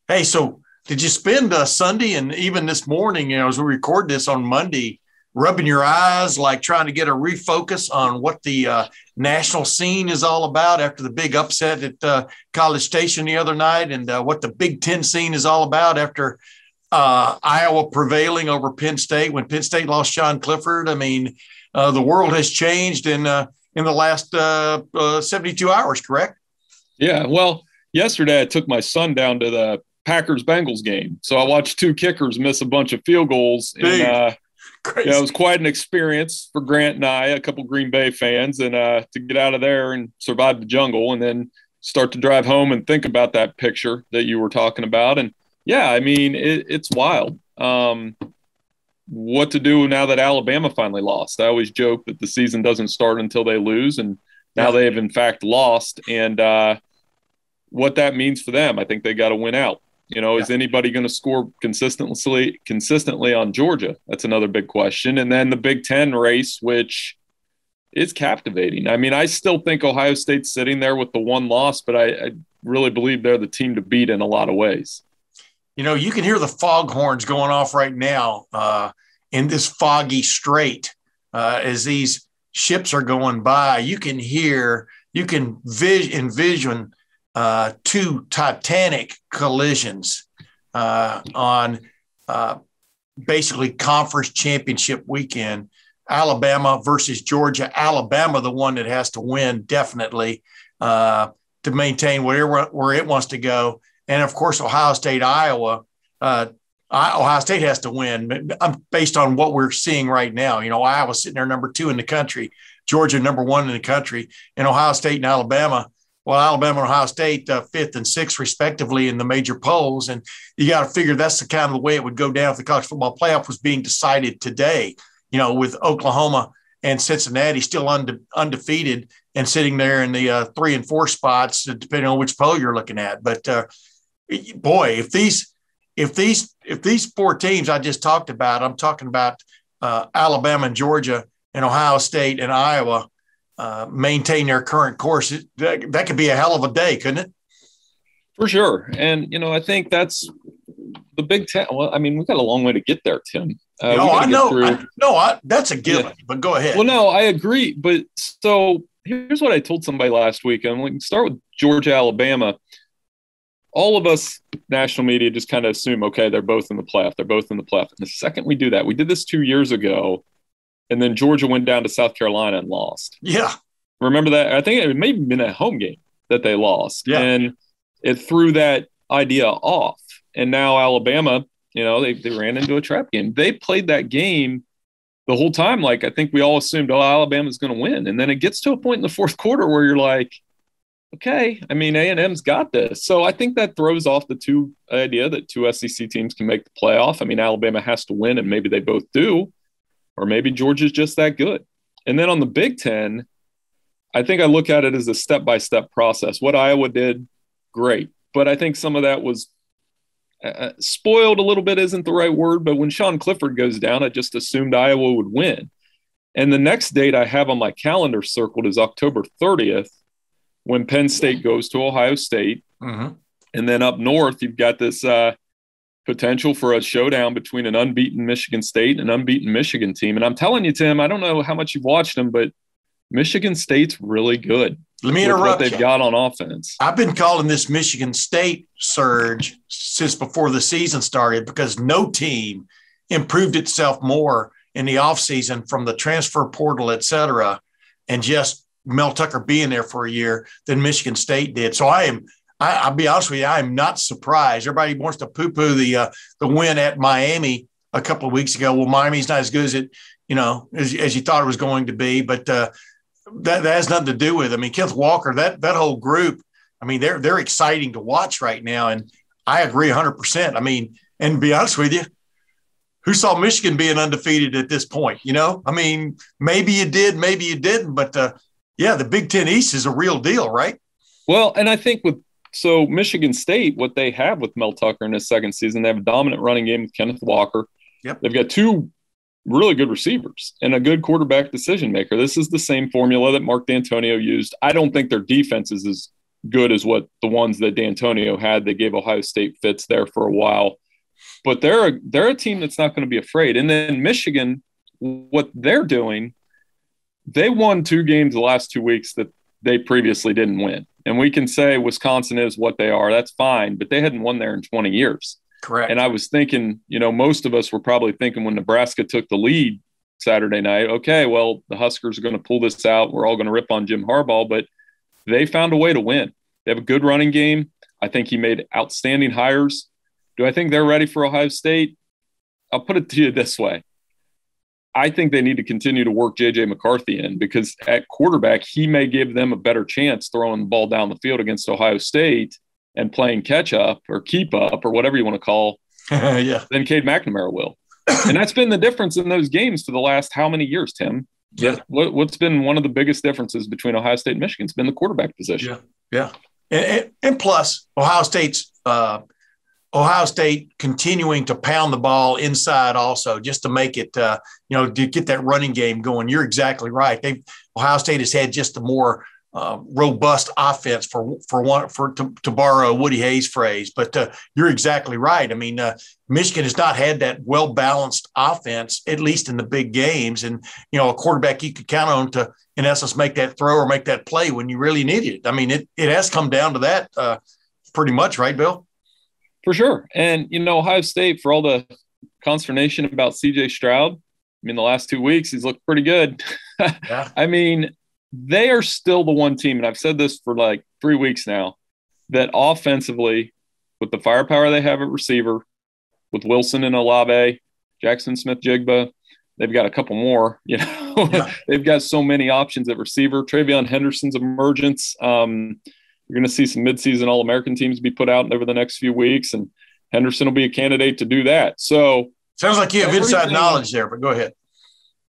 Hey, so did you spend Sunday and even this morning, as we record this on Monday, rubbing your eyes, like trying to get a refocus on what the national scene is all about after the big upset at College Station the other night and what the Big Ten scene is all about after Iowa prevailing over Penn State when Penn State lost Sean Clifford. I mean, the world has changed in the last 72 hours, correct? Yeah. Well, yesterday I took my son down to the Packers-Bengals game. So I watched two kickers miss a bunch of field goals. And it was quite an experience for Grant and I, a couple Green Bay fans, and to get out of there and survive the jungle and then start to drive home and think about that picture that you were talking about. And, yeah, I mean, it's wild. What to do now that Alabama finally lost. I always joke that the season doesn't start until they lose, and now they have, in fact, lost. And what that means for them, I think they got to win out. Is anybody going to score consistently on Georgia? That's another big question. And then the Big Ten race, which is captivating. I mean, I still think Ohio State's sitting there with the one loss, but I really believe they're the team to beat in a lot of ways. You can hear the foghorns going off right now in this foggy strait as these ships are going by. You can envision two Titanic collisions on basically conference championship weekend. Alabama versus Georgia. Alabama, the one that has to win definitely to maintain where it wants to go. And, of course, Ohio State, Iowa. Ohio State has to win based on what we're seeing right now. Iowa's sitting there number 2 in the country, Georgia number 1 in the country, and Ohio State and Alabama. Well, Alabama and Ohio State 5th and 6th, respectively, in the major polls. And you got to figure that's the kind of the way it would go down if the college football playoff was being decided today, with Oklahoma and Cincinnati still undefeated and sitting there in the 3 and 4 spots, depending on which poll you're looking at. But boy, if these 4 teams I just talked about, I'm talking about Alabama and Georgia and Ohio State and Iowa, maintain their current course, that could be a hell of a day, couldn't it? For sure. And, I think that's the Big Ten. Well, I mean, we've got a long way to get there, Tim. I know. That's a given, but go ahead. Well, no, I agree. But so here's what I told somebody last week. I'm like, start with Georgia, Alabama. All of us, national media, just kind of assume, okay, they're both in the playoff. They're both in the playoff. And the second we do that, we did this 2 years ago, and then Georgia went down to South Carolina and lost. Yeah. Remember that? I think it may have been a home game that they lost. Yeah. And it threw that idea off. And now Alabama, they ran into a trap game. They played that game the whole time. Like, I think we all assumed, Alabama's going to win. And then it gets to a point in the fourth quarter where you're like, okay, I mean, A&M's got this. So I think that throws off the idea that 2 SEC teams can make the playoff. I mean, Alabama has to win, and maybe they both do. Or maybe Georgia's just that good. And then on the Big Ten, I think I look at it as a step-by-step process. What Iowa did, great. But I think some of that was spoiled a little bit isn't the right word, but when Sean Clifford goes down, I just assumed Iowa would win. And the next date I have on my calendar circled is October 30th, when Penn State goes to Ohio State. Mm-hmm. And then up north, you've got this potential for a showdown between an unbeaten Michigan State and an unbeaten Michigan team. And I'm telling you, Tim, I don't know how much you've watched them, but Michigan State's really good. Let me interrupt what they've got on offense. I've been calling this Michigan State surge since before the season started because no team improved itself more in the offseason from the transfer portal, et cetera, and just Mel Tucker being there for a year than Michigan State did. So I'll be honest with you, I am not surprised. Everybody wants to poo-poo the win at Miami a couple of weeks ago. Well, Miami's not as good as as you thought it was going to be, but that has nothing to do with it. I mean, Kenneth Walker, that whole group, I mean, they're exciting to watch right now, and I agree 100%. I mean, and to be honest with you, who saw Michigan being undefeated at this point? I mean, maybe you did, maybe you didn't, but the Big Ten East is a real deal, right? Well, and I think so Michigan State, what they have with Mel Tucker in his second season, they have a dominant running game with Kenneth Walker. Yep. They've got 2 really good receivers and a good quarterback decision maker. This is the same formula that Mark D'Antonio used. I don't think their defense is as good as what the ones that D'Antonio had. They gave Ohio State fits there for a while, but they're a team that's not going to be afraid. And then Michigan, what they're doing, they won 2 games the last 2 weeks that they previously didn't win. And we can say Wisconsin is what they are. That's fine, but they hadn't won there in 20 years. Correct. And I was thinking, most of us were probably thinking when Nebraska took the lead Saturday night, okay, well, the Huskers are going to pull this out. We're all going to rip on Jim Harbaugh, but they found a way to win. They have a good running game. I think he made outstanding hires. Do I think they're ready for Ohio State? I'll put it to you this way. I think they need to continue to work J.J. McCarthy in, because at quarterback, he may give them a better chance throwing the ball down the field against Ohio State and playing catch up or keep up or whatever you want to call than Cade McNamara will. And that's been the difference in those games for the last how many years, Tim? Yeah. What's been one of the biggest differences between Ohio State and Michigan? It's been the quarterback position. Yeah. And plus, Ohio State continuing to pound the ball inside also, just to make it, to get that running game going. You're exactly right. Ohio State has had just a more robust offense to borrow Woody Hayes' phrase. But you're exactly right. I mean, Michigan has not had that well-balanced offense, at least in the big games. And, a quarterback you could count on to, in essence, make that throw or make that play when you really need it. I mean, it has come down to that pretty much, right, Bill? For sure. And, Ohio State, for all the consternation about C.J. Stroud, the last 2 weeks, he's looked pretty good. Yeah. I mean, they are still the one team, and I've said this for like 3 weeks now, that offensively, with the firepower they have at receiver, with Wilson and Olave, Jackson Smith-Jigba, they've got a couple more, They've got so many options at receiver. Travion Henderson's emergence. You're going to see some midseason All-American teams be put out over the next few weeks, and Henderson will be a candidate to do that. So sounds like you have inside knowledge there, but go ahead.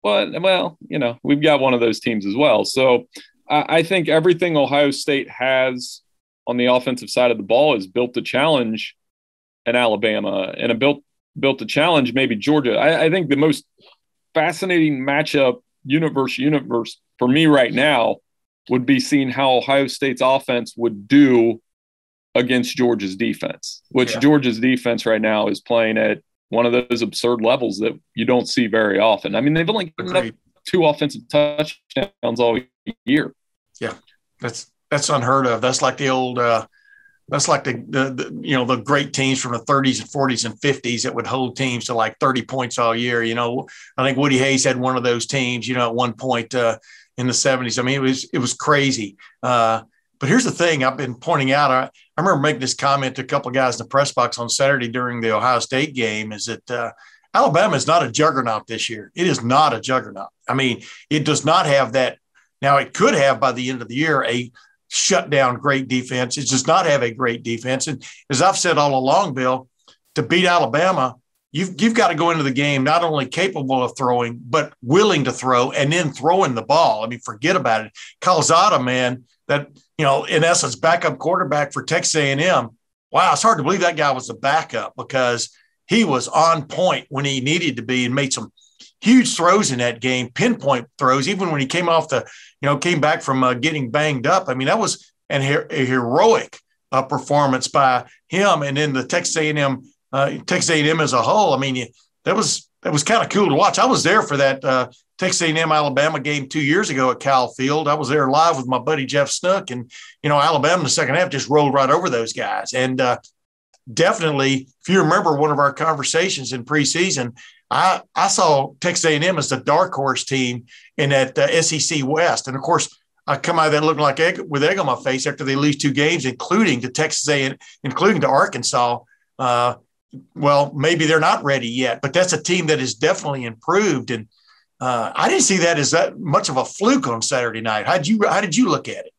Well, we've got one of those teams as well. So I think everything Ohio State has on the offensive side of the ball is built to challenge an Alabama, and built to challenge maybe Georgia. I think the most fascinating matchup universe for me right now would be seeing how Ohio State's offense would do against Georgia's defense, which Georgia's defense right now is playing at one of those absurd levels that you don't see very often. I mean, they've only given up 2 offensive touchdowns all year. Yeah, that's unheard of. That's like the old that's like the great teams from the 30s and 40s and 50s that would hold teams to like 30 points all year. I think Woody Hayes had one of those teams, at one point in the 70s. I mean, it was crazy. But here's the thing I've been pointing out. I remember making this comment to a couple of guys in the press box on Saturday during the Ohio State game, is that Alabama is not a juggernaut this year. It is not a juggernaut. I mean, it does not have that. Now, it could have by the end of the year a shut down great defense. It does not have a great defense. And as I've said all along, Bill, to beat Alabama, you've got to go into the game not only capable of throwing, but willing to throw and then throwing the ball. I mean, forget about it. Calzada, man, that, in essence, backup quarterback for Texas A&M. Wow, it's hard to believe that guy was the backup, because he was on point when he needed to be and made some huge throws in that game, pinpoint throws, even when he came off came back from getting banged up. I mean, that was a heroic performance by him. And then the Texas A&M as a whole. I mean, that was kind of cool to watch. I was there for that Texas A&M Alabama game 2 years ago at Cal Field. I was there live with my buddy Jeff Snook, and Alabama in the second half just rolled right over those guys. And definitely, if you remember one of our conversations in preseason, I saw Texas A&M as the dark horse team in that SEC West. And of course, I come out of that looking like with egg on my face after they lose 2 games, including to Arkansas. Well, maybe they're not ready yet, but that's a team that has definitely improved. And I didn't see that as that much of a fluke on Saturday night. How did you look at it?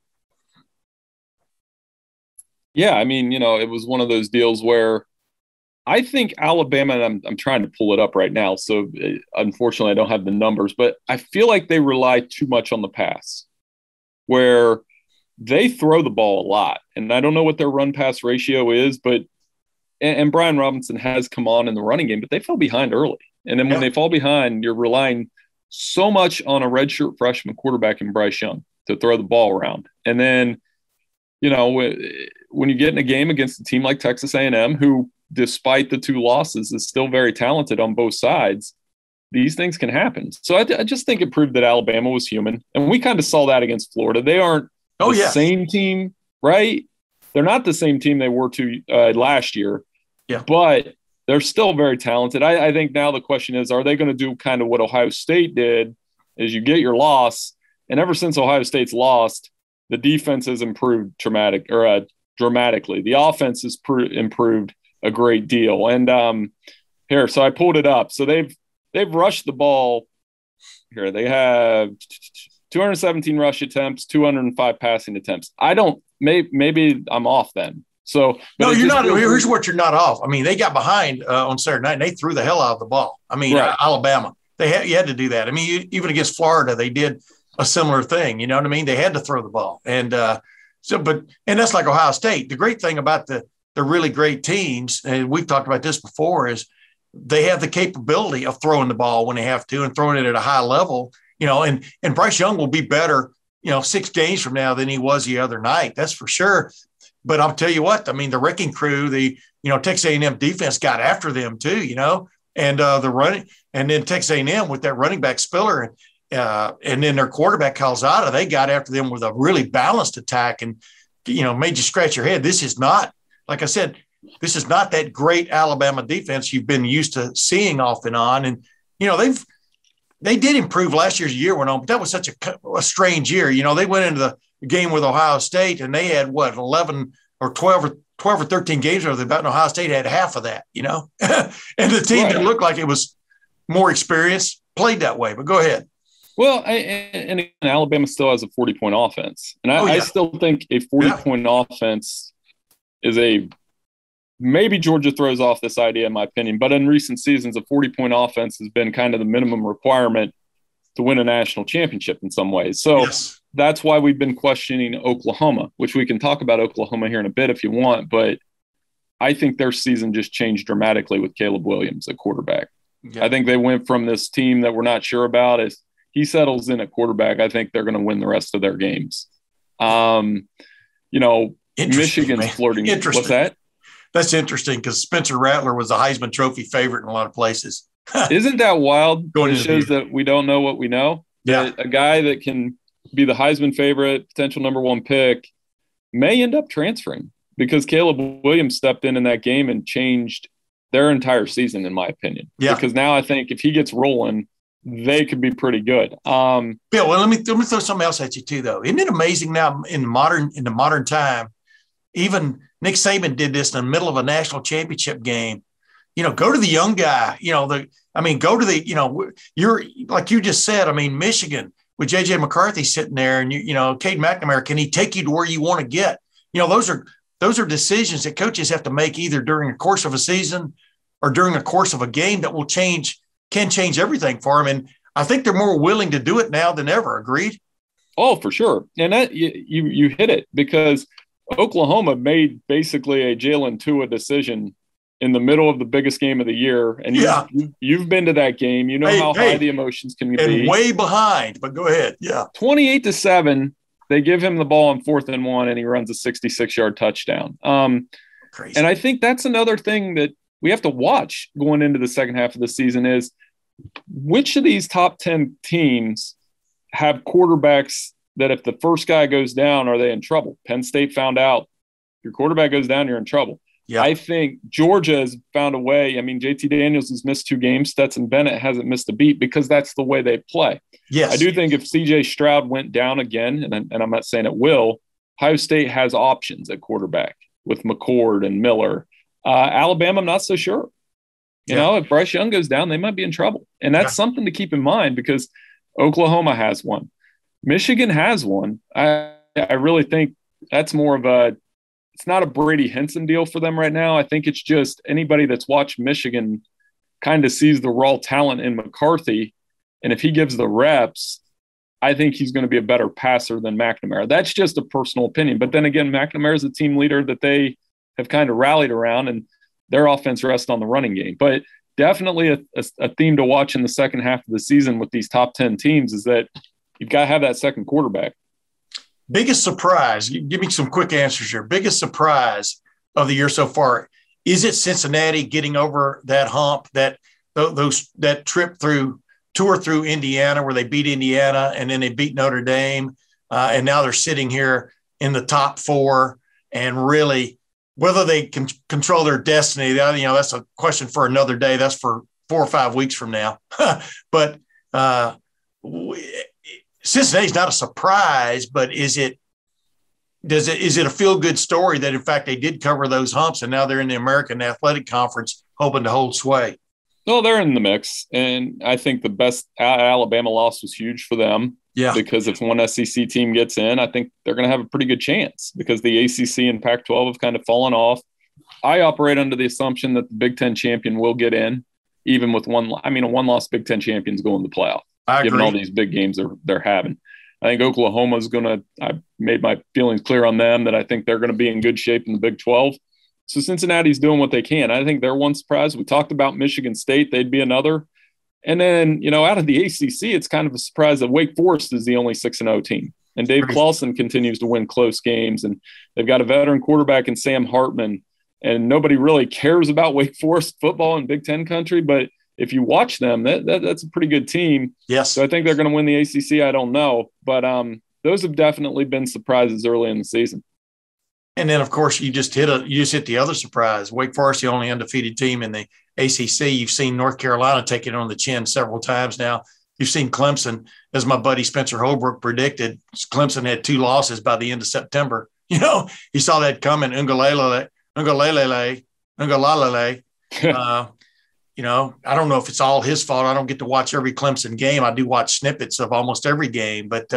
Yeah, I mean, it was one of those deals where I think Alabama, and I'm trying to pull it up right now, so unfortunately I don't have the numbers, but I feel like they rely too much on the pass, where they throw the ball a lot. And I don't know what their run-pass ratio is, but and Brian Robinson has come on in the running game, but they fell behind early. And then when they fall behind, you're relying so much on a redshirt freshman quarterback in Bryce Young to throw the ball around. And then, when you get in a game against a team like Texas A&M, who, despite the 2 losses, is still very talented on both sides, these things can happen. So I just think it proved that Alabama was human. And we kind of saw that against Florida. They aren't the same team, right? They're not the same team they were last year. Yeah. But they're still very talented. I think now the question is, are they going to do kind of what Ohio State did, is you get your loss, and ever since Ohio State's lost, the defense has improved dramatically. The offense has improved a great deal. And here, so I pulled it up. So they've rushed the ball. Here, they have 217 rush attempts, 205 passing attempts. Maybe I'm off then. So no, you're not. Here's what you're not off. I mean, they got behind on Saturday night and they threw the hell out of the ball. I mean, right. Alabama, you had to do that. I mean, even against Florida, they did a similar thing. You know what I mean? They had to throw the ball. And and that's like Ohio State. The great thing about the really great teams, and we've talked about this before, is they have the capability of throwing the ball when they have to and throwing it at a high level. You know, and Bryce Young will be better, 6 games from now than he was the other night. That's for sure. But I'll tell you what, I mean, the wrecking crew, Texas A&M defense got after them too, and the running, and then Texas A&M with that running back Spiller, and then their quarterback Calzada, they got after them with a really balanced attack and, made you scratch your head. This is not, like I said, this is not that great Alabama defense you've been used to seeing off and on. And, they did improve last year's year went on, but that was such a strange year. They went into the game with Ohio State and they had 11 or 12 or 13 games over there, and Ohio State had half of that, and the team that looked like it was more experienced played that way. But go ahead. Well, and Alabama still has a 40-point offense, and I still think a 40-point offense is maybe Georgia throws off this idea, in my opinion, but in recent seasons, a 40-point offense has been kind of the minimum requirement to win a national championship in some ways. So that's why we've been questioning Oklahoma, which we can talk about Oklahoma here in a bit if you want, but I think their season just changed dramatically with Caleb Williams at quarterback. Yeah. I think they went from this team that we're not sure about. As he settles in at quarterback, I think they're going to win the rest of their games. Michigan's flirting. What's that? That's interesting because Spencer Rattler was a Heisman Trophy favorite in a lot of places. Isn't that wild? It shows that we don't know what we know. Yeah. A guy that can be the Heisman favorite, potential number 1 pick, may end up transferring because Caleb Williams stepped in that game and changed their entire season, in my opinion. Yeah. Because now I think if he gets rolling, they could be pretty good. Bill, well, let me throw something else at you too, though. Isn't it amazing now in the modern time, even Nick Saban did this in the middle of a national championship game. Go to the young guy, go to the, you're like you just said, Michigan with JJ McCarthy sitting there and Cade McNamara, can he take you to where you want to get? Those are decisions that coaches have to make either during the course of a season or during the course of a game that can change everything for them. And I think they're more willing to do it now than ever. Agreed? Oh, for sure. And that you hit it because Oklahoma made basically a Jalen Tua decision in the middle of the biggest game of the year. And you've been to that game. You know how high the emotions can be. And way behind, but go ahead. Yeah. 28-7, they give him the ball on 4th and 1, and he runs a 66-yard touchdown. Crazy. And I think that's another thing that we have to watch going into the second half of the season is which of these top 10 teams have quarterbacks that if the first guy goes down, are they in trouble? Penn State found out your quarterback goes down, you're in trouble. Yeah. I think Georgia has found a way. JT Daniels has missed 2 games. Stetson Bennett hasn't missed a beat because that's the way they play. Yes. I do think if CJ Stroud went down again, and I'm not saying it will, Ohio State has options at quarterback with McCord and Miller. Alabama, I'm not so sure. If Bryce Young goes down, they might be in trouble. And that's something to keep in mind because Oklahoma has one. Michigan has one. I really think that's more of it's not a Brady Henson deal for them right now. I think it's just anybody that's watched Michigan kind of sees the raw talent in McCarthy. And if he gives the reps, I think he's going to be a better passer than McNamara. That's just a personal opinion. But then again, McNamara is a team leader that they have kind of rallied around, and their offense rests on the running game. But definitely a theme to watch in the second half of the season with these top 10 teams is that you've got to have that second quarterback. Biggest surprise, give me some quick answers here. Biggest surprise of the year so far, is it Cincinnati getting over that hump, that tour through Indiana where they beat Indiana and then they beat Notre Dame, and now they're sitting here in the top 4 and really whether they can control their destiny, that's a question for another day. That's for 4 or 5 weeks from now. But Cincinnati's not a surprise, but is it a feel-good story that, in fact, they did cover those humps and now they're in the American Athletic Conference hoping to hold sway? Well, they're in the mix, and I think the best Alabama loss was huge for them. Yeah. Because if one SEC team gets in, I think they're going to have a pretty good chance because the ACC and Pac-12 have kind of fallen off. I operate under the assumption that the Big Ten champion will get in, even with a one-loss Big Ten champion's going to the playoff, given all these big games they're having. I think Oklahoma's going to – I made my feelings clear on them that I think they're going to be in good shape in the Big 12. So Cincinnati's doing what they can. I think they're one surprise. We talked about Michigan State. They'd be another. And then, out of the ACC, it's kind of a surprise that Wake Forest is the only 6-0 team. And Dave Clawson continues to win close games. And they've got a veteran quarterback in Sam Hartman. And nobody really cares about Wake Forest football in Big Ten country. But if you watch them, that's a pretty good team. Yes. So I think they're going to win the ACC. I don't know. But those have definitely been surprises early in the season. And then, of course, you just hit the other surprise. Wake Forest, the only undefeated team in the ACC. You've seen North Carolina take it on the chin several times now. You've seen Clemson, as my buddy Spencer Holbrook predicted. Clemson had 2 losses by the end of September. He saw that coming. Ungalalele. I don't know if it's all his fault. I don't get to watch every Clemson game. I do watch snippets of almost every game, but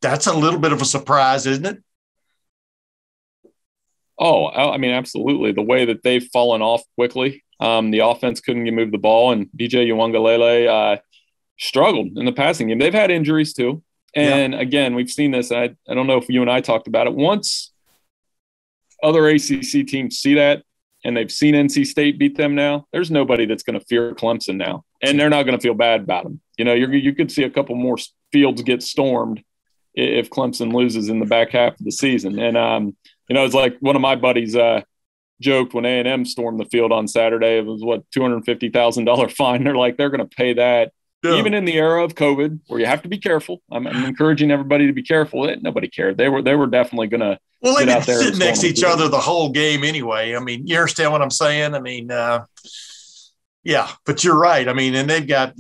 that's a little bit of a surprise, isn't it? Oh, I mean, absolutely. The way that they've fallen off quickly. The offense couldn't move the ball, and DJ Uwangalele struggled in the passing game. They've had injuries too. And again, we've seen this. I don't know if you and I talked about it. Once other ACC teams see that and they've seen NC State beat them now, there's nobody that's going to fear Clemson now. And they're not going to feel bad about them. You could see a couple more fields get stormed if Clemson loses in the back half of the season. And, it's like one of my buddies joked when A&M stormed the field on Saturday. It was, $250,000 fine. They're like, they're going to pay that. Yeah. Even in the era of COVID, where you have to be careful. I'm encouraging everybody to be careful. Nobody cared. They were definitely going to get out there. Sitting next to each other the whole game anyway. I mean, you understand what I'm saying? I mean, yeah, but you're right. I mean, and they've got,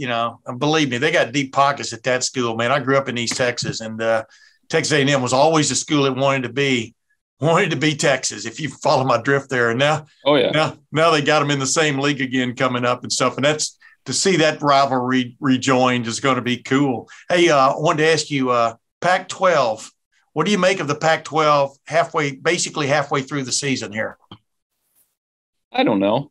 believe me, they got deep pockets at that school, man. I grew up in East Texas, and Texas A&M was always the school it wanted to be Texas, if you follow my drift there. And now, now they got them in the same league again coming up and stuff. And that's, to see that rivalry rejoined is going to be cool. Hey, I wanted to ask you, Pac-12, what do you make of the Pac-12 basically halfway through the season here? I don't know.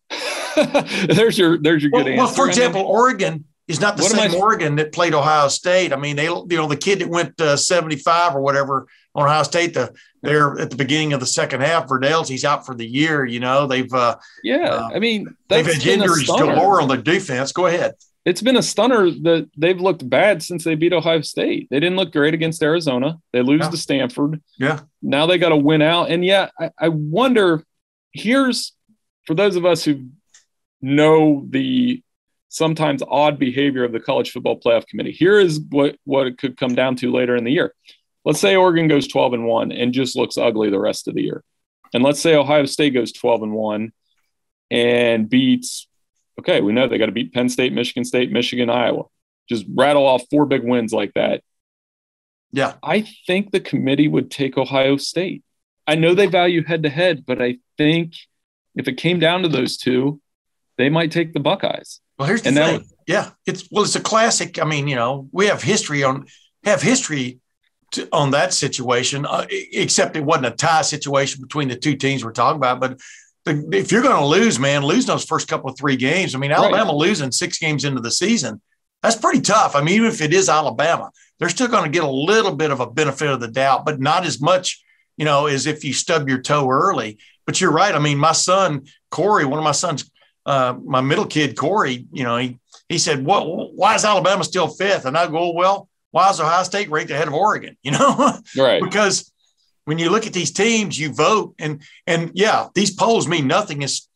there's your good answer. Well, for example, Oregon is not the same Oregon that played Ohio State. I mean, the kid that went 75 or whatever on Ohio State, they're at the beginning of the second half. Verdell's, he's out for the year. They've they've had injuries galore on their defense. Go ahead. It's been a stunner that they've looked bad since they beat Ohio State. They didn't look great against Arizona. They lose to Stanford. Yeah. Now they got to win out. And I wonder. Here's for those of us who know the sometimes odd behavior of the College Football Playoff Committee. Here is what it could come down to later in the year. Let's say Oregon goes 12-1 and just looks ugly the rest of the year. And let's say Ohio State goes 12-1 and beats, we know they got to beat Penn State, Michigan, Iowa. Just rattle off 4 big wins like that. Yeah. I think the committee would take Ohio State. I know they value head-to-head, but I think if it came down to those two, they might take the Buckeyes. Well, here's the thing. It's a classic. I mean, we have history on that situation, except it wasn't a tie situation between the two teams we're talking about. But if you're going to lose, man, losing those first couple of 3 games. I mean, Alabama losing 6 games into the season, that's pretty tough. I mean, even if it is Alabama, they're still going to get a little bit of a benefit of the doubt, but not as much, as if you stub your toe early. But you're right. I mean, my son, Corey, one of my sons, my middle kid, Corey, he said, why is Alabama still 5th? And I go, well, why is Ohio State ranked ahead of Oregon? Right. Because when you look at these teams, you vote, and these polls mean nothing as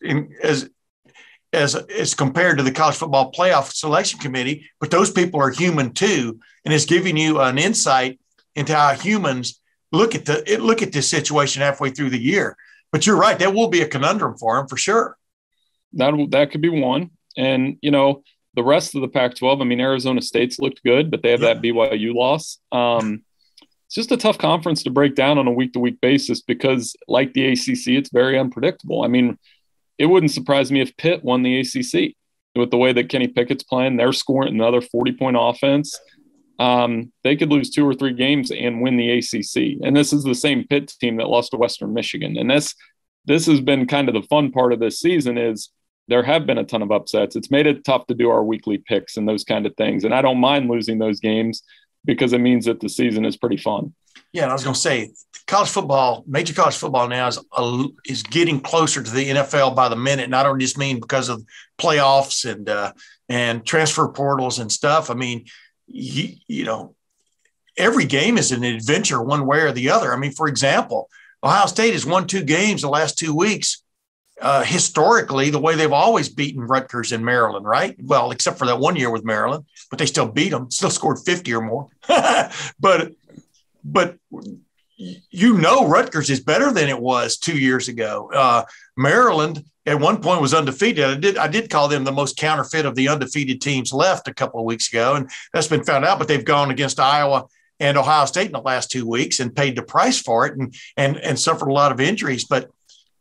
compared to the College Football Playoff Selection Committee, but those people are human too, and it's giving you an insight into how humans look at this situation halfway through the year. But you're right. That will be a conundrum for him for sure. That could be one. And, the rest of the Pac-12, I mean, Arizona State's looked good, but they have that BYU loss. It's just a tough conference to break down on a week-to-week basis because, like the ACC, it's very unpredictable. I mean, it wouldn't surprise me if Pitt won the ACC with the way that Kenny Pickett's playing. They're scoring another 40-point offense. They could lose 2 or 3 games and win the ACC. And this is the same Pitt team that lost to Western Michigan. And this has been kind of the fun part of this season is there have been a ton of upsets. It's made it tough to do our weekly picks and those kind of things. And I don't mind losing those games because it means that the season is pretty fun. Yeah, and I was going to say, college football, major college football now is getting closer to the NFL by the minute. And I don't just mean because of playoffs and transfer portals and stuff. I mean, every game is an adventure one way or the other. I mean, for example, Ohio State has won 2 games the last 2 weeks. Historically, the way they've always beaten Rutgers and Maryland, right? Well, except for that one year with Maryland, but they still beat them, still scored 50 or more. But Rutgers is better than it was 2 years ago. Maryland at one point was undefeated. I did call them the most counterfeit of the undefeated teams left a couple of weeks ago, and that's been found out. But they've gone against Iowa and Ohio State in the last 2 weeks and paid the price for it and suffered a lot of injuries. But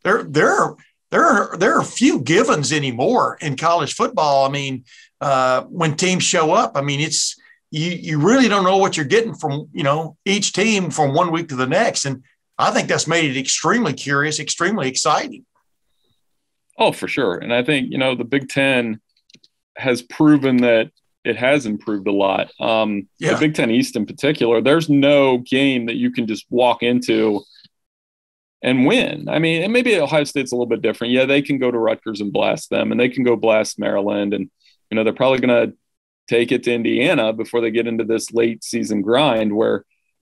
there are few givens anymore in college football. I mean, when teams show up, I mean, it's you really don't know what you're getting from, each team from one week to the next. And I think that's made it extremely curious, extremely exciting. Oh, for sure. And I think, the Big Ten has proven that it has improved a lot. The Big Ten East in particular, there's no game that you can just walk into and win. I mean, and maybe Ohio State's a little bit different. Yeah, they can go to Rutgers and blast them, and they can go blast Maryland. And, they're probably going to take it to Indiana before they get into this late season grind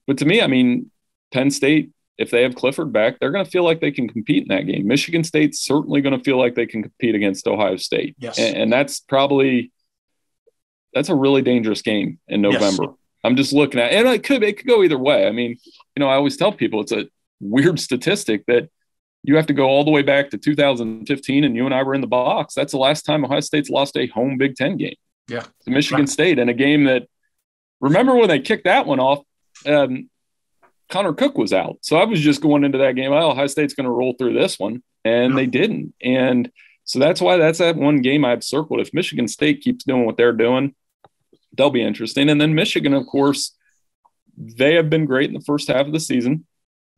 but to me, I mean, Penn State, if they have Clifford back, they're going to feel like they can compete in that game. Michigan State's certainly going to feel like they can compete against Ohio State. Yes. And that's a really dangerous game in November. Yes. I'm just looking at, and it could go either way. I mean, I always tell people it's a weird statistic that you have to go all the way back to 2015 and you and I were in the box. That's the last time Ohio State's lost a home Big Ten game. Yeah. To Michigan State, in a game that, remember when they kicked that one off, Connor Cook was out. So I was just going into that game, Ohio State's going to roll through this one, and they didn't. And so that's why that's that one game I've circled. If Michigan State keeps doing what they're doing, they'll be interesting. And then Michigan, of course, they have been great in the first half of the season.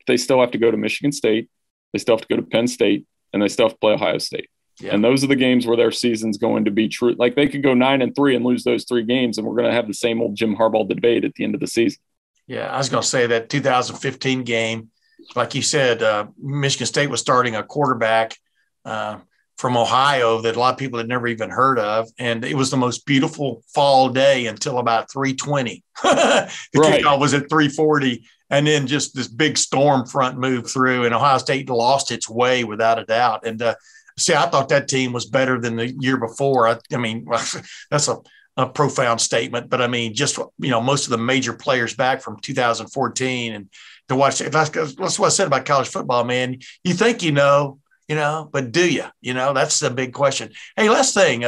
They still have to go to Michigan State. They still have to go to Penn State, and they still have to play Ohio State. Yeah. And those are the games where their season's going to be true. Like they could go 9-3 and lose those 3 games, and we're going to have the same old Jim Harbaugh debate at the end of the season. Yeah, I was going to say that 2015 game, like you said, Michigan State was starting a quarterback from Ohio that a lot of people had never even heard of. And it was the most beautiful fall day until about 3:20. The kickoff was at 3:40. And then just this big storm front moved through, and Ohio State lost its way without a doubt. And I thought that team was better than the year before. I mean, that's a profound statement, but I mean, just, most of the major players back from 2014 and to watch it. That's what I said about college football, man. You think, but do you? That's the big question. Hey, last thing,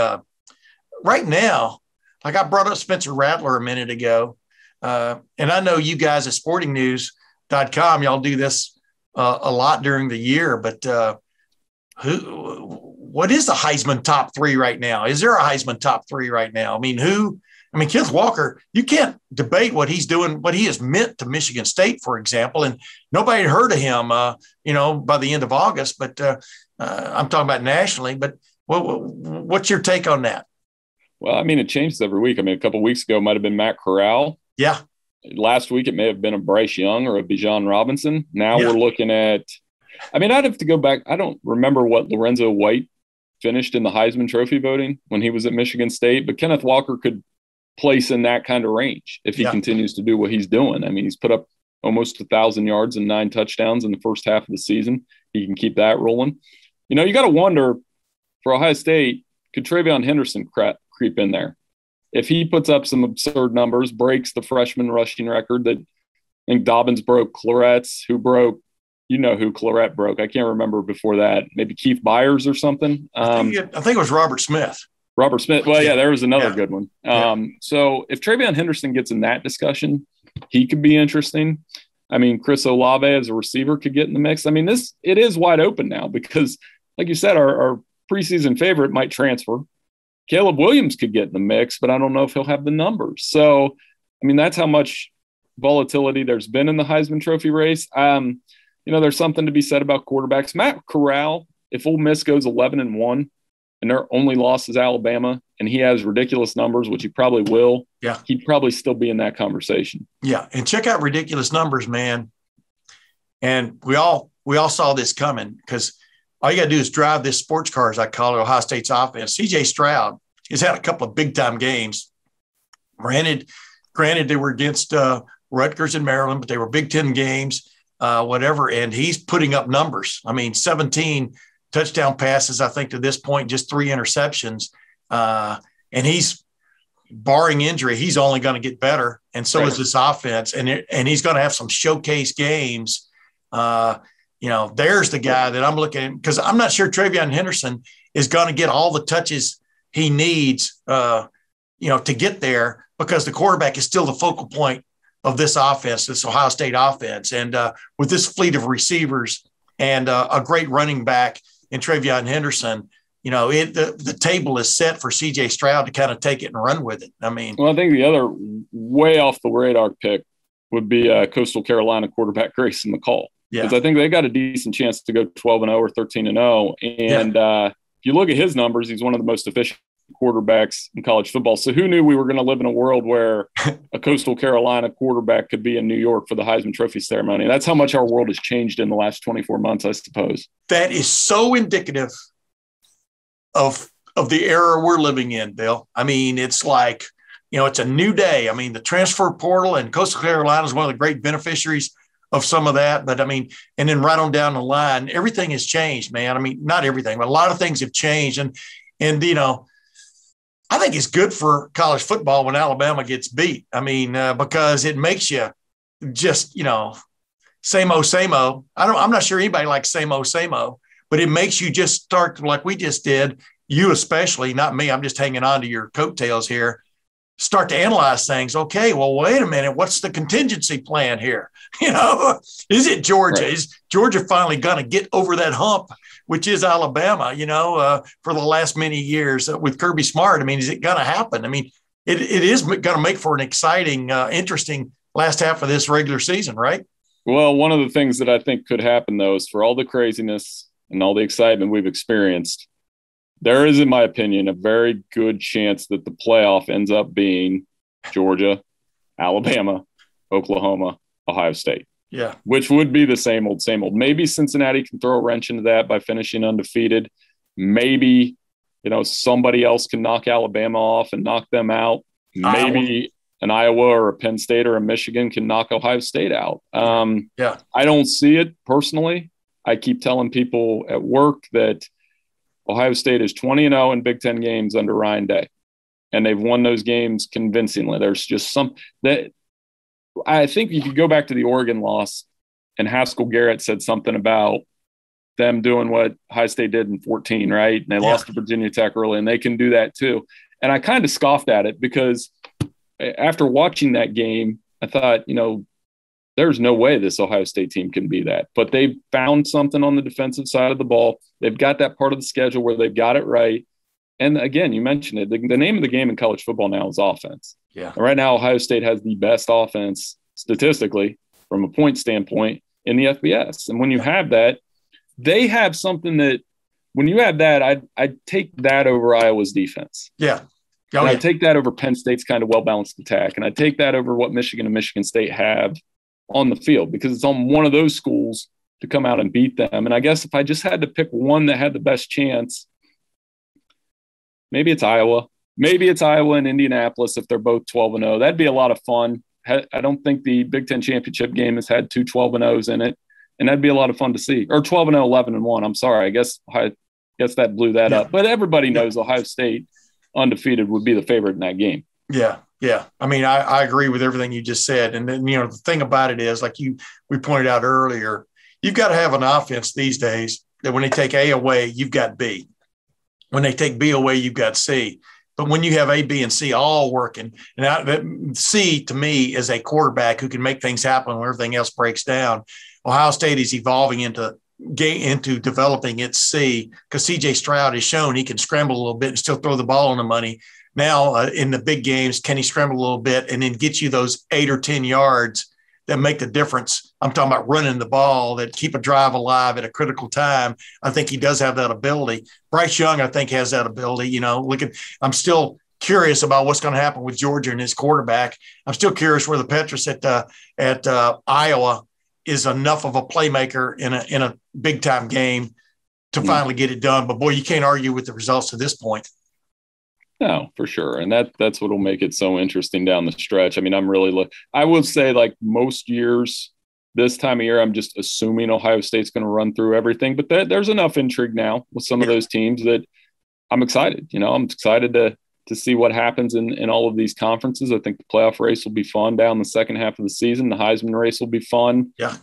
right now, like I brought up Spencer Rattler a minute ago. And I know you guys at sportingnews.com, y'all do this a lot during the year, but what is the Heisman top 3 right now? Is there a Heisman top 3 right now? I mean, Kenneth Walker, you can't debate what he's doing, what he has meant to Michigan State, for example, and nobody had heard of him, by the end of August, but I'm talking about nationally, but what's your take on that? Well, I mean, it changes every week. I mean, a couple of weeks ago, it might've been Matt Corral. Yeah. Last week, it may have been a Bryce Young or a Bijan Robinson. Now we're looking at, I'd have to go back. I don't remember what Lorenzo White finished in the Heisman Trophy voting when he was at Michigan State, but Kenneth Walker could place in that kind of range if he continues to do what he's doing. I mean, he's put up almost 1,000 yards and 9 touchdowns in the first half of the season. He can keep that rolling. You got to wonder for Ohio State, could TreVeyon Henderson creep in there? If he puts up some absurd numbers, breaks the freshman rushing record that I think Dobbins broke, Cloretz, who broke you know who Claret broke. I can't remember before that. Maybe Keith Byers or something. I think it was Robert Smith. Robert Smith. Well, yeah, there was another good one. So if TreVeyon Henderson gets in that discussion, he could be interesting. I mean, Chris Olave as a receiver could get in the mix. I mean, it is wide open now because, like you said, our preseason favorite might transfer. Caleb Williams could get in the mix, but I don't know if he'll have the numbers. So, I mean, that's how much volatility there's been in the Heisman Trophy race. There's something to be said about quarterbacks. Matt Corral, if Ole Miss goes 11-1 and their only loss is Alabama and he has ridiculous numbers, which he probably will, he'd probably still be in that conversation. Yeah, and check out ridiculous numbers, man. And we all saw this coming because all you got to do is drive this sports car, as I call it, Ohio State's offense. C.J. Stroud has had a couple of big-time games. Granted, they were against Rutgers and Maryland, but they were Big Ten games, whatever, and he's putting up numbers. I mean, 17 touchdown passes, I think, to this point, just 3 interceptions. And he's, barring injury, he's only going to get better, and so is this offense. And he's going to have some showcase games. There's the guy that I'm looking at because I'm not sure TreVeyon Henderson is going to get all the touches he needs, to get there because the quarterback is still the focal point of this offense, this Ohio State offense. And with this fleet of receivers and a great running back in TreVeyon Henderson, the table is set for C.J. Stroud to kind of take it and run with it. I mean, well, I think the other way off the radar pick would be Coastal Carolina quarterback Grayson McCall. Because I think they got a decent chance to go 12-0 or 13-0. And if you look at his numbers, he's one of the most efficient quarterbacks in college football. So who knew we were going to live in a world where a Coastal Carolina quarterback could be in New York for the Heisman Trophy ceremony? That's how much our world has changed in the last 24 months, I suppose. That is so indicative of the era we're living in, Bill. I mean, it's like, it's a new day. I mean, the transfer portal and Coastal Carolina is one of the great beneficiaries of some of that. But I mean, and then right on down the line, everything has changed, man. I mean, not everything, but a lot of things have changed. And I think it's good for college football when Alabama gets beat. I mean, because it makes you just, same old, same old. I'm not sure anybody likes same old, but it makes you just start like we just did, you especially, not me. I'm just hanging on to your coattails here. Start to analyze things. Okay, well, wait a minute. What's the contingency plan here? Is it Georgia? Right. Is Georgia finally going to get over that hump, which is Alabama, for the last many years with Kirby Smart? I mean, is it going to happen? I mean, it is going to make for an exciting, interesting last half of this regular season, right? Well, one of the things that I think could happen, though, is for all the craziness and all the excitement we've experienced, there is, in my opinion, a very good chance that the playoff ends up being Georgia, Alabama, Oklahoma, Ohio State. Yeah. Which would be the same old, same old. Maybe Cincinnati can throw a wrench into that by finishing undefeated. Maybe, somebody else can knock Alabama off and knock them out. Maybe an Iowa or a Penn State or a Michigan can knock Ohio State out. I don't see it personally. I keep telling people at work that Ohio State is 20-0 in Big Ten games under Ryan Day, and they've won those games convincingly. There's just some that I think if you go back to the Oregon loss, and Haskell Garrett said something about them doing what Ohio State did in 14, right? And they lost to Virginia Tech early, and they can do that too. And I kind of scoffed at it because after watching that game, I thought, there's no way this Ohio State team can be that. But they've found something on the defensive side of the ball. They've got that part of the schedule where they've got it right. And again, you mentioned it. The name of the game in college football now is offense. Yeah. And right now, Ohio State has the best offense statistically from a point standpoint in the FBS. And when you have that, they have something that when you have that, I'd take that over Iowa's defense. Yeah. I'd take that over Penn State's kind of well-balanced attack. And I'd take that over what Michigan and Michigan State have on the field because it's on one of those schools to come out and beat them. And I guess if I just had to pick one that had the best chance, maybe it's Iowa. Maybe it's Iowa and Indianapolis if they're both 12-0. That'd be a lot of fun. I don't think the Big Ten championship game has had 2 12-0s in it, and that'd be a lot of fun to see. Or 12-0, 11-1. I'm sorry. I guess that blew that up. But everybody knows Ohio State undefeated would be the favorite in that game. Yeah. Yeah. I mean, I agree with everything you just said. And then, the thing about it is, like we pointed out earlier, you've got to have an offense these days that when they take A away, you've got B. When they take B away, you've got C. But when you have A, B, and C all working, and C to me is a quarterback who can make things happen when everything else breaks down. Ohio State is evolving into developing its C, because C.J. Stroud has shown he can scramble a little bit and still throw the ball on the money. Now in the big games, can he scramble a little bit and then get you those 8 or 10 yards that make the difference? I'm talking about running the ball that keep a drive alive at a critical time. I think he does have that ability. Bryce Young, I think, has that ability. I'm still curious about what's going to happen with Georgia and his quarterback. I'm still curious where the Petrus at Iowa is enough of a playmaker in a big time game to finally get it done. But boy, you can't argue with the results to this point. No, for sure. And that's what will make it so interesting down the stretch. I mean, I would say, like most years this time of year, I'm just assuming Ohio State's going to run through everything, but there's enough intrigue now with some of those teams that I'm excited. I'm excited to see what happens in all of these conferences. I think the playoff race will be fun down the second half of the season. The Heisman race will be fun. Yeah.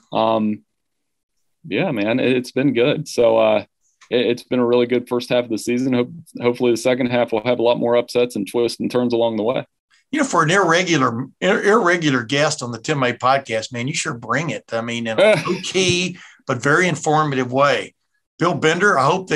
Yeah, man, it's been good. So it's been a really good first half of the season. Hopefully the second half will have a lot more upsets and twists and turns along the way. For an irregular guest on the Tim May podcast, man, you sure bring it. I mean, in a low-key but very informative way. Bill Bender, I hope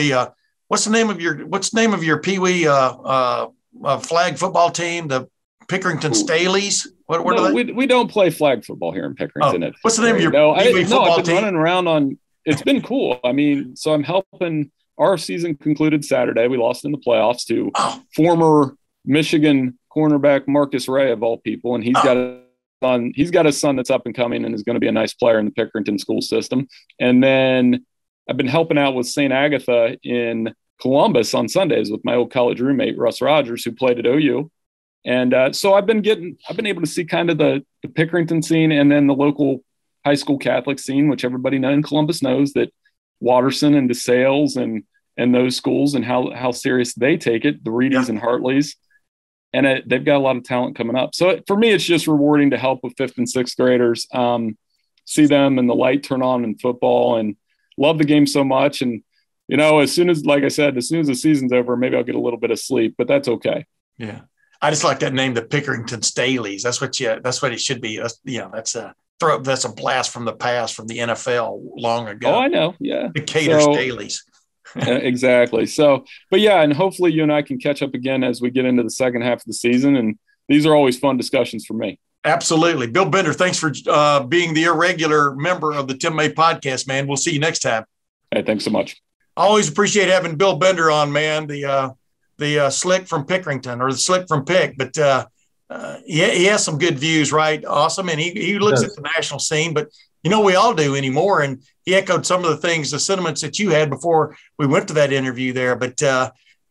what's the name of your Pee Wee flag football team, the Pickerington Staleys? What are they? We don't play flag football here in Pickerington. What's the name of your Pee Wee football I've been team? running around on. It's been cool. I mean, so I'm helping. Our season concluded Saturday. We lost in the playoffs to former Michigan cornerback Marcus Ray, of all people, and he's got a son that's up and coming and is going to be a nice player in the Pickerington school system. And then I've been helping out with St. Agatha in Columbus on Sundays with my old college roommate Russ Rogers, who played at OU. And so I've been able to see kind of the Pickerington scene and then the local high school Catholic scene, which everybody in Columbus knows that Watterson and DeSales and those schools and how serious they take it, the Reedies and Hartleys. And they've got a lot of talent coming up. So for me, it's just rewarding to help with 5th and 6th graders, see them and the light turn on in football, and love the game so much. And, as soon as the season's over, maybe I'll get a little bit of sleep, but that's okay. Yeah. I just like that name, the Pickerington Staleys. That's what it should be. That's a blast from the past from the NFL long ago. Oh, I know. Yeah. Decatur Staleys. Exactly. So, but yeah, and hopefully you and I can catch up again as we get into the second half of the season. And these are always fun discussions for me. Absolutely. Bill Bender, thanks for being the irregular member of the Tim May podcast, man. We'll see you next time. Hey, thanks so much. I always appreciate having Bill Bender on, man, the slick from Pickerington, or the slick from Pick. But he has some good views, right? Awesome. And he looks at the national scene, but we all do anymore. And he echoed some of the sentiments that you had before we went to that interview there. But,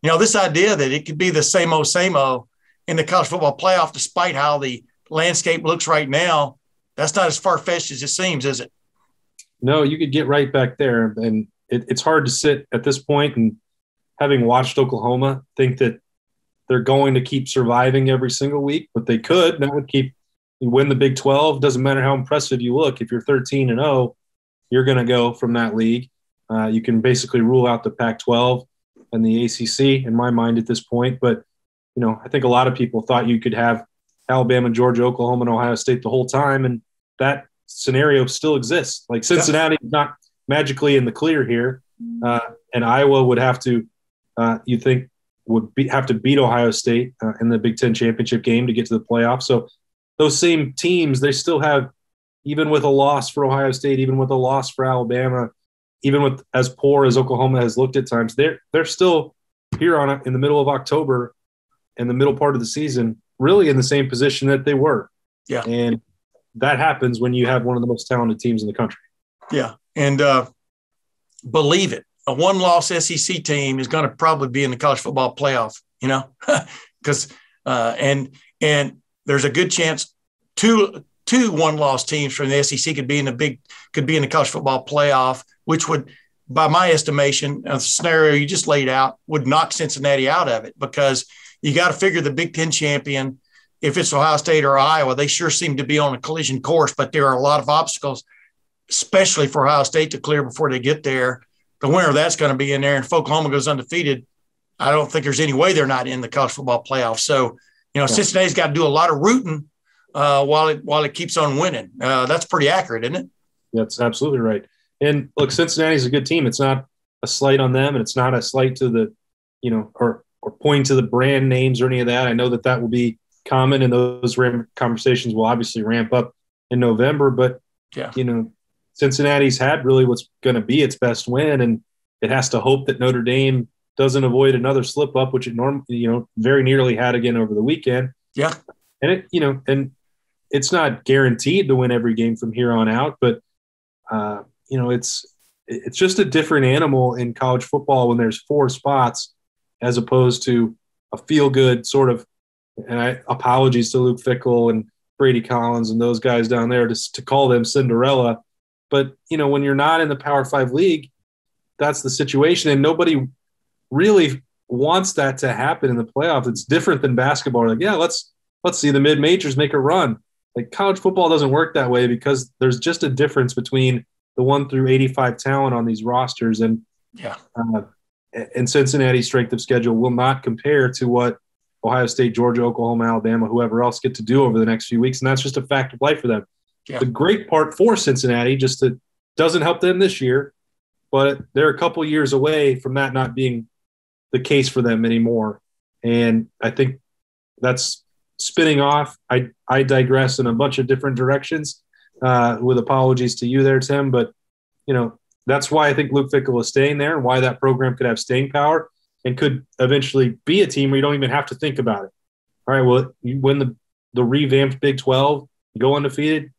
this idea that it could be the same old in the college football playoff, despite how the landscape looks right now, that's not as far-fetched as it seems, is it? No, you could get right back there. And it's hard to sit at this point and, having watched Oklahoma, think that they're going to keep surviving every single week, but they could. That would you win the Big 12. Doesn't matter how impressive you look. If you're 13-0, you're going to go from that league. You can basically rule out the Pac-12 and the ACC in my mind at this point. But, I think a lot of people thought you could have Alabama, Georgia, Oklahoma, and Ohio State the whole time. And that scenario still exists. Like Cincinnati is not magically in the clear here. And Iowa would have to, you think, have to beat Ohio State in the Big Ten championship game to get to the playoffs. So those same teams, they still have, even with a loss for Ohio State, even with a loss for Alabama, even with as poor as Oklahoma has looked at times, they're still here in the middle of October, in the middle part of the season, really in the same position that they were. Yeah. And that happens when you have one of the most talented teams in the country. Yeah. And believe it, a one-loss SEC team is going to probably be in the college football playoff, because and there's a good chance two one-loss teams from the SEC could be in the college football playoff, which would, by my estimation, the scenario you just laid out, would knock Cincinnati out of it, because you got to figure the Big Ten champion, if it's Ohio State or Iowa, they sure seem to be on a collision course, but there are a lot of obstacles. especially for Ohio State to clear before they get there. The winner of that's going to be in there. And if Oklahoma goes undefeated, I don't think there's any way they're not in the college football playoff. So, Cincinnati's got to do a lot of rooting while it keeps on winning. That's pretty accurate, isn't it? That's absolutely right. And look, Cincinnati's a good team. It's not a slight on them, and it's not a slight to the, or pointing to the brand names or any of that. I know that will be common, and those conversations will obviously ramp up in November. But, Cincinnati's had really what's going to be its best win, and it has to hope that Notre Dame doesn't avoid another slip up, which it normally, very nearly had again over the weekend. Yeah. And and it's not guaranteed to win every game from here on out, but it's just a different animal in college football when there's 4 spots as opposed to a feel good sort of, and apologies to Luke Fickell and Brady Collins and those guys down there to call them Cinderella. But, when you're not in the Power 5 league, that's the situation. And nobody really wants that to happen in the playoffs. It's different than basketball. We're like, yeah, let's see the mid-majors make a run. Like, college football doesn't work that way because there's just a difference between the 1 through 85 talent on these rosters. And Cincinnati's strength of schedule will not compare to what Ohio State, Georgia, Oklahoma, Alabama, whoever else get to do over the next few weeks. And that's just a fact of life for them. Yeah. The great part for Cincinnati, just that doesn't help them this year, but they're a couple years away from that not being the case for them anymore. And I think that's spinning off. I digress in a bunch of different directions with apologies to you there, Tim. But, that's why I think Luke Fickell is staying there and why that program could have staying power and could eventually be a team where you don't even have to think about it. All right, well, you win the revamped Big 12, you go undefeated,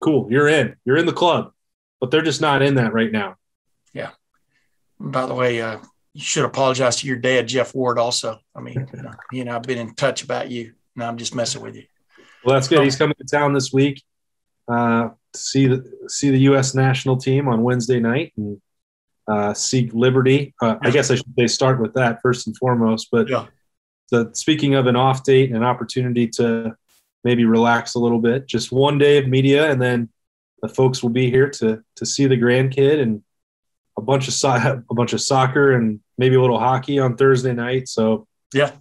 cool, you're in the club. But they're just not in that right now. Yeah. By the way, you should apologize to your dad, Jeff Ward, also. I mean, I've been in touch about you. No, I'm just messing with you. Well, that's good. He's coming to town this week to see the U.S. national team on Wednesday night and seek liberty. I guess I should say start with that first and foremost. But speaking of an off date and an opportunity to maybe relax a little bit, just one day of media, and then the folks will be here to see the grandkid and a bunch of soccer and maybe a little hockey on Thursday night. So yeah,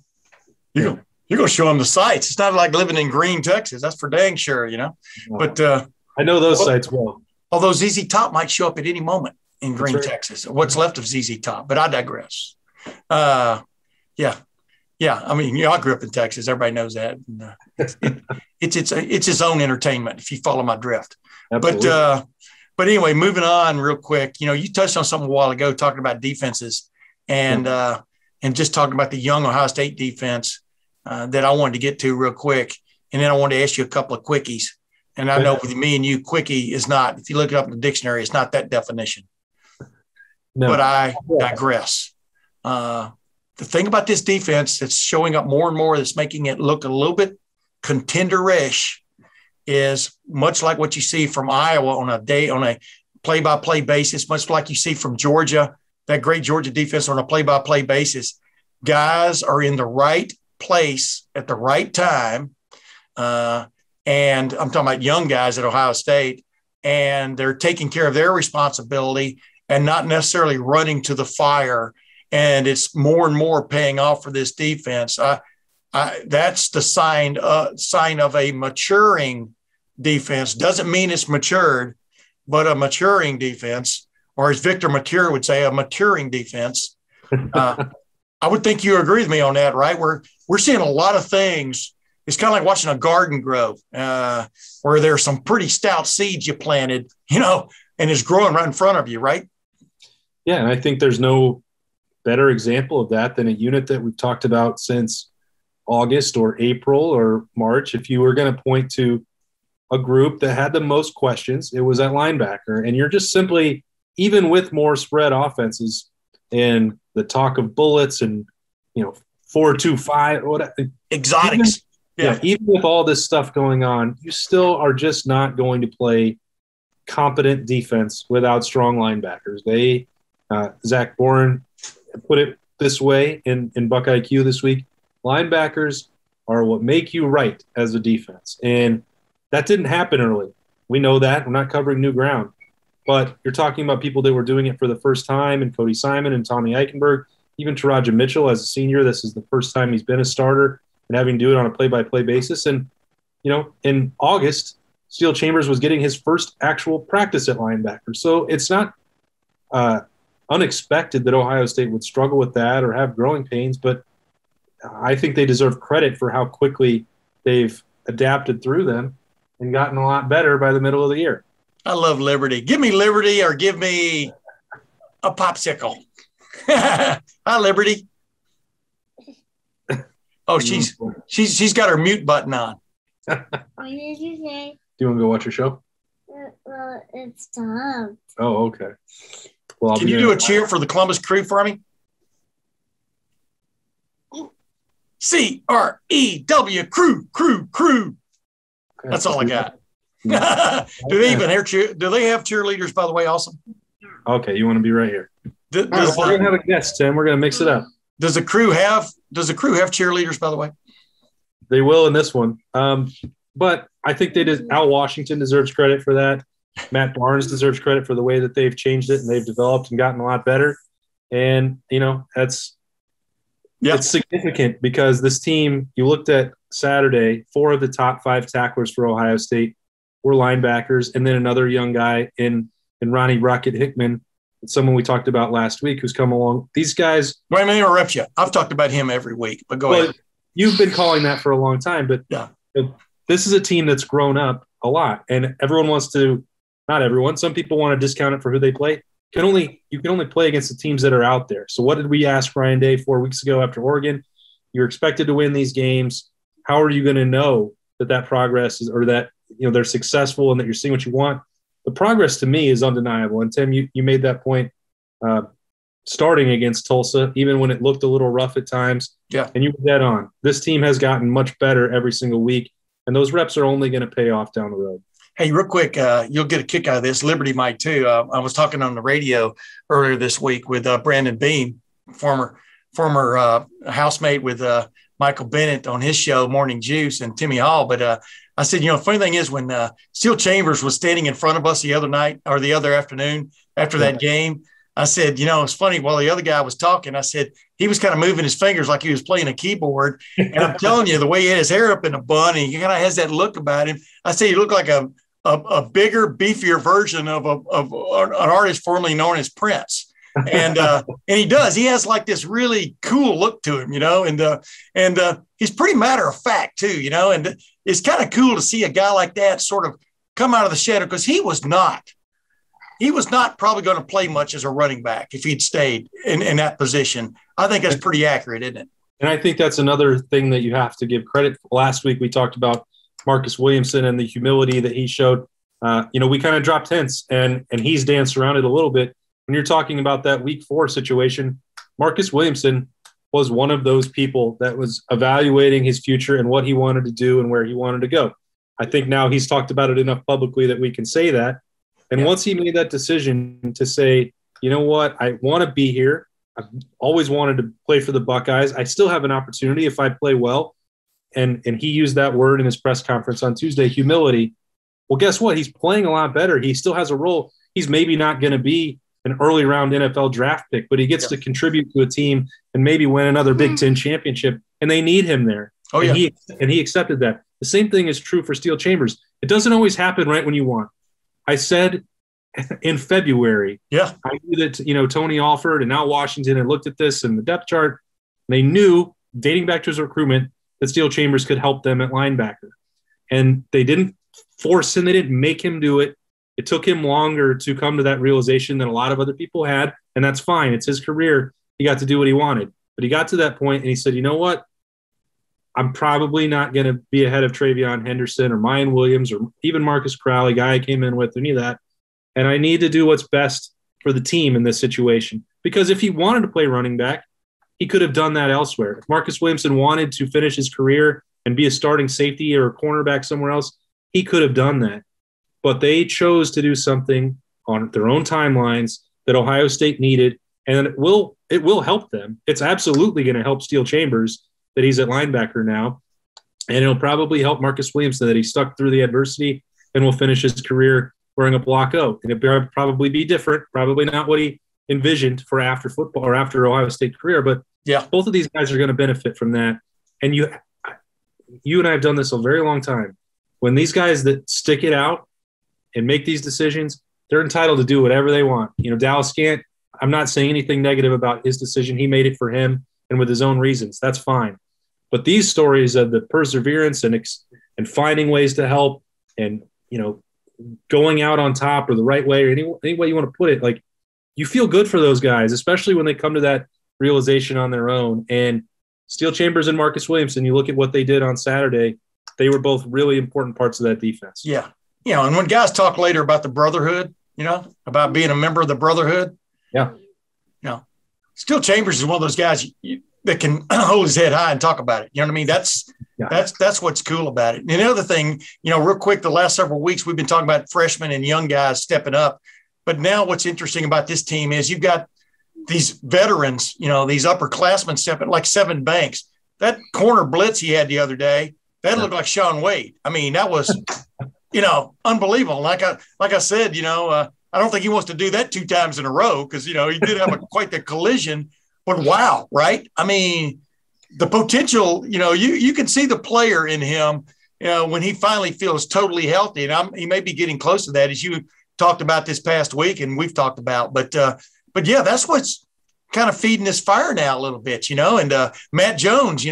you're going to show them the sights. It's not like living in Green, Texas. That's for dang sure, But I know those sites well. Although ZZ Top might show up at any moment in Green, Texas. What's left of ZZ Top, but I digress. Yeah. I mean, I grew up in Texas. Everybody knows that. And, it's its own entertainment if you follow my drift. Absolutely. But anyway, moving on real quick. You touched on something a while ago talking about defenses and just talking about the young Ohio State defense that I wanted to get to real quick. And then I wanted to ask you a couple of quickies. And I know with me and you, quickie is not, if you look it up in the dictionary, it's not that definition. No. But I digress. The thing about this defense that's showing up more and more that's making it look a little bit contender-ish is much like what you see from Iowa on a play-by-play basis, much like you see from Georgia, that great Georgia defense on a play-by-play basis. Guys are in the right place at the right time. And I'm talking about young guys at Ohio State, and they're taking care of their responsibility and not necessarily running to the fire. And it's more and more paying off for this defense. That's the sign of a maturing defense. Doesn't mean it's matured, but a maturing defense, or as Victor Mature would say, a maturing defense. I would think you agree with me on that, right? We're seeing a lot of things. It's kind of like watching a garden grow where there's some pretty stout seeds you planted, and it's growing right in front of you, right? Yeah, and I think there's no better example of that than a unit that we've talked about since August or April or March. If you were going to point to a group that had the most questions, it was at linebacker. And you're just simply, even with more spread offenses and the talk of bullets and, 4-2-5, what exotics. Even with all this stuff going on, you still are just not going to play competent defense without strong linebackers. Zach Boren put it this way in Buckeye Q this week: linebackers are what make you right as a defense. And that didn't happen early. We know that. We're not covering new ground. but you're talking about people that were doing it for the first time, and Cody Simon and Tommy Eichenberg, even Taraja Mitchell as a senior. This is the first time he's been a starter and having to do it on a play-by-play basis. And, in August, Steele Chambers was getting his first actual practice at linebacker. So it's not unexpected that Ohio State would struggle with that or have growing pains, but I think they deserve credit for how quickly they've adapted through them and gotten a lot better by the middle of the year. I love Liberty. Give me Liberty or give me a popsicle. Hi, Liberty. Oh, she's got her mute button on. What did you say? Do you want to go watch your show? Well, it's stopped. Oh, okay. Well, Can you do a cheer for the Columbus Crew for me? CREW, crew. That's all I got. Do they even do they have cheerleaders, by the way, Awesome? Okay, you want to be right here. We're going to have a guest, Tim. We're going to mix it up. Does the crew have cheerleaders, by the way? They will in this one. But I think Al Washington deserves credit for that. Matt Barnes deserves credit for the way that they've changed it and they've developed and gotten a lot better. And, it's significant because this team, you looked at Saturday, 4 of the top 5 tacklers for Ohio State were linebackers, and then another young guy in Ronnie Rocket Hickman, someone we talked about last week who's come along. These guys – Wait a minute, interrupt you. I've talked about him every week, but go ahead. You've been calling that for a long time, but this is a team that's grown up a lot, and everyone wants to – not everyone. Some people want to discount it for who they play. You can only play against the teams that are out there. So what did we ask Ryan Day 4 weeks ago after Oregon? You're expected to win these games. How are you going to know that progress is, or that they're successful and that you're seeing what you want? The progress to me is undeniable. And Tim, you made that point starting against Tulsa, even when it looked a little rough at times. Yeah. And you were dead on. This team has gotten much better every single week, and those reps are only going to pay off down the road. Hey, real quick, you'll get a kick out of this. Liberty might too. I was talking on the radio earlier this week with Brandon Beam, former housemate with Michael Bennett on his show, Morning Juice, and Timmy Hall. But I said, the funny thing is when Steele Chambers was standing in front of us the other night or the other afternoon after that game, I said, it's funny, while the other guy was talking, I said, he was kind of moving his fingers like he was playing a keyboard. And I'm telling you, the way he had his hair up in a bun, and he kind of has that look about him. I said, he looked like a bigger, beefier version of an artist formerly known as Prince. And he does. He has like this really cool look to him, and he's pretty matter of fact too, and it's kind of cool to see a guy like that sort of come out of the shadow, because he was not probably going to play much as a running back if he'd stayed in that position. I think that's pretty accurate, isn't it? And I think that's another thing that you have to give credit for. Last week we talked about Marcus Williamson and the humility that he showed. We kind of dropped hints, and he's danced around it a little bit. When you're talking about that week 4 situation, Marcus Williamson was one of those people that was evaluating his future and what he wanted to do and where he wanted to go. I think now he's talked about it enough publicly that we can say that. And once he made that decision to say, you know what, I want to be here. I've always wanted to play for the Buckeyes. I still have an opportunity if I play well. And he used that word in his press conference on Tuesday, humility. Well, guess what? He's playing a lot better. He still has a role. He's maybe not going to be an early round NFL draft pick, but he gets to contribute to a team and maybe win another Big Ten championship, and they need him there. Oh, yeah. And he accepted that. The same thing is true for Steele Chambers. It doesn't always happen right when you want. I said in February, I knew that, Tony Alford and Al Washington had looked at this and the depth chart. They knew, dating back to his recruitment, that Steele Chambers could help them at linebacker. And they didn't force him. They didn't make him do it. It took him longer to come to that realization than a lot of other people had, and that's fine. It's his career. He got to do what he wanted. But he got to that point, and he said, you know what? I'm probably not going to be ahead of Travion Henderson or Mayan Williams or even Marcus Crowley, guy I came in with, any of that. And I need to do what's best for the team in this situation. Because if he wanted to play running back, he could have done that elsewhere. If Marcus Williamson wanted to finish his career and be a starting safety or a cornerback somewhere else, he could have done that. But they chose to do something on their own timelines that Ohio State needed, and it will help them. It's absolutely going to help Steele Chambers that he's at linebacker now, and it'll probably help Marcus Williamson that he stuck through the adversity and will finish his career wearing a block O. And it'd probably be different, probably not what he envisioned for after football or after Ohio State career. But yeah, both of these guys are going to benefit from that. And you and I have done this a very long time. When these guys that stick it out and make these decisions, they're entitled to do whatever they want. Dallas Scant, I'm not saying anything negative about his decision. He made it for him and with his own reasons. That's fine. But these stories of the perseverance and finding ways to help and, going out on top or the right way or any way you want to put it, like, you feel good for those guys, especially when they come to that realization on their own. And Steele Chambers and Marcus Williamson, you look at what they did on Saturday, they were both really important parts of that defense. Yeah. And when guys talk later about the brotherhood, about being a member of the brotherhood. Yeah. Steele Chambers is one of those guys that can hold his head high and talk about it. You know what I mean? That's what's cool about it. And the other thing, real quick, the last several weeks we've been talking about freshmen and young guys stepping up. But now what's interesting about this team is you've got these veterans, these upperclassmen stepping, like Seven Banks. That corner blitz he had the other day, that looked like Sean Wade. I mean, that was, unbelievable. Like I said, I don't think he wants to do that 2 times in a row because, he did have quite the collision. But wow, right? I mean, the potential, you can see the player in him, when he finally feels totally healthy. And he may be getting close to that, as you talked about this past week and we've talked about. But yeah, that's what's kind of feeding this fire now a little bit, And Matt Jones,